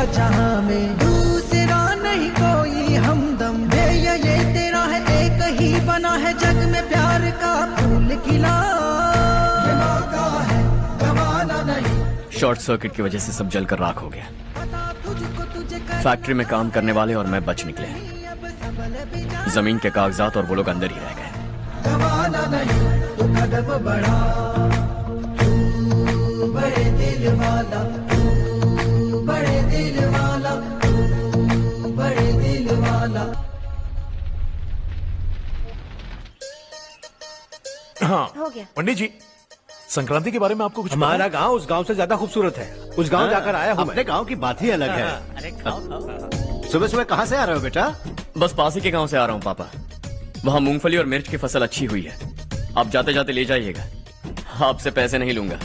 जहां में दूसरा नहीं कोई हमदम, ये तेरा है एक ही बना है जग में प्यार का फूल खिला, ये मौका है गवाना नहीं। शॉर्ट सर्किट की वजह से सब जलकर राख हो गया। फैक्ट्री में काम करने वाले और मैं बच निकले। जमीन के कागजात और वो लोग अंदर ही रह गए। गवाना नहीं तो कदम बढ़ा, तू बड़े दिल वाला, तू बड़े दिल वाला, तू बड़े दिल वाला। हाँ हो गया। पंडित जी, संक्रांति के बारे में आपको कुछ हमारा गांव उस गांव से ज्यादा खूबसूरत है। उस गांव जाकर आया हूँ। अपने गांव की बात ही अलग है। अरे खाओ। सुबह सुबह कहाँ से आ रहे हो बेटा? बस पास ही के गांव से आ रहा हूँ पापा। वहाँ मूंगफली और मिर्च की फसल अच्छी हुई है। आप जाते जाते ले जाइएगा। आपसे पैसे नहीं लूंगा।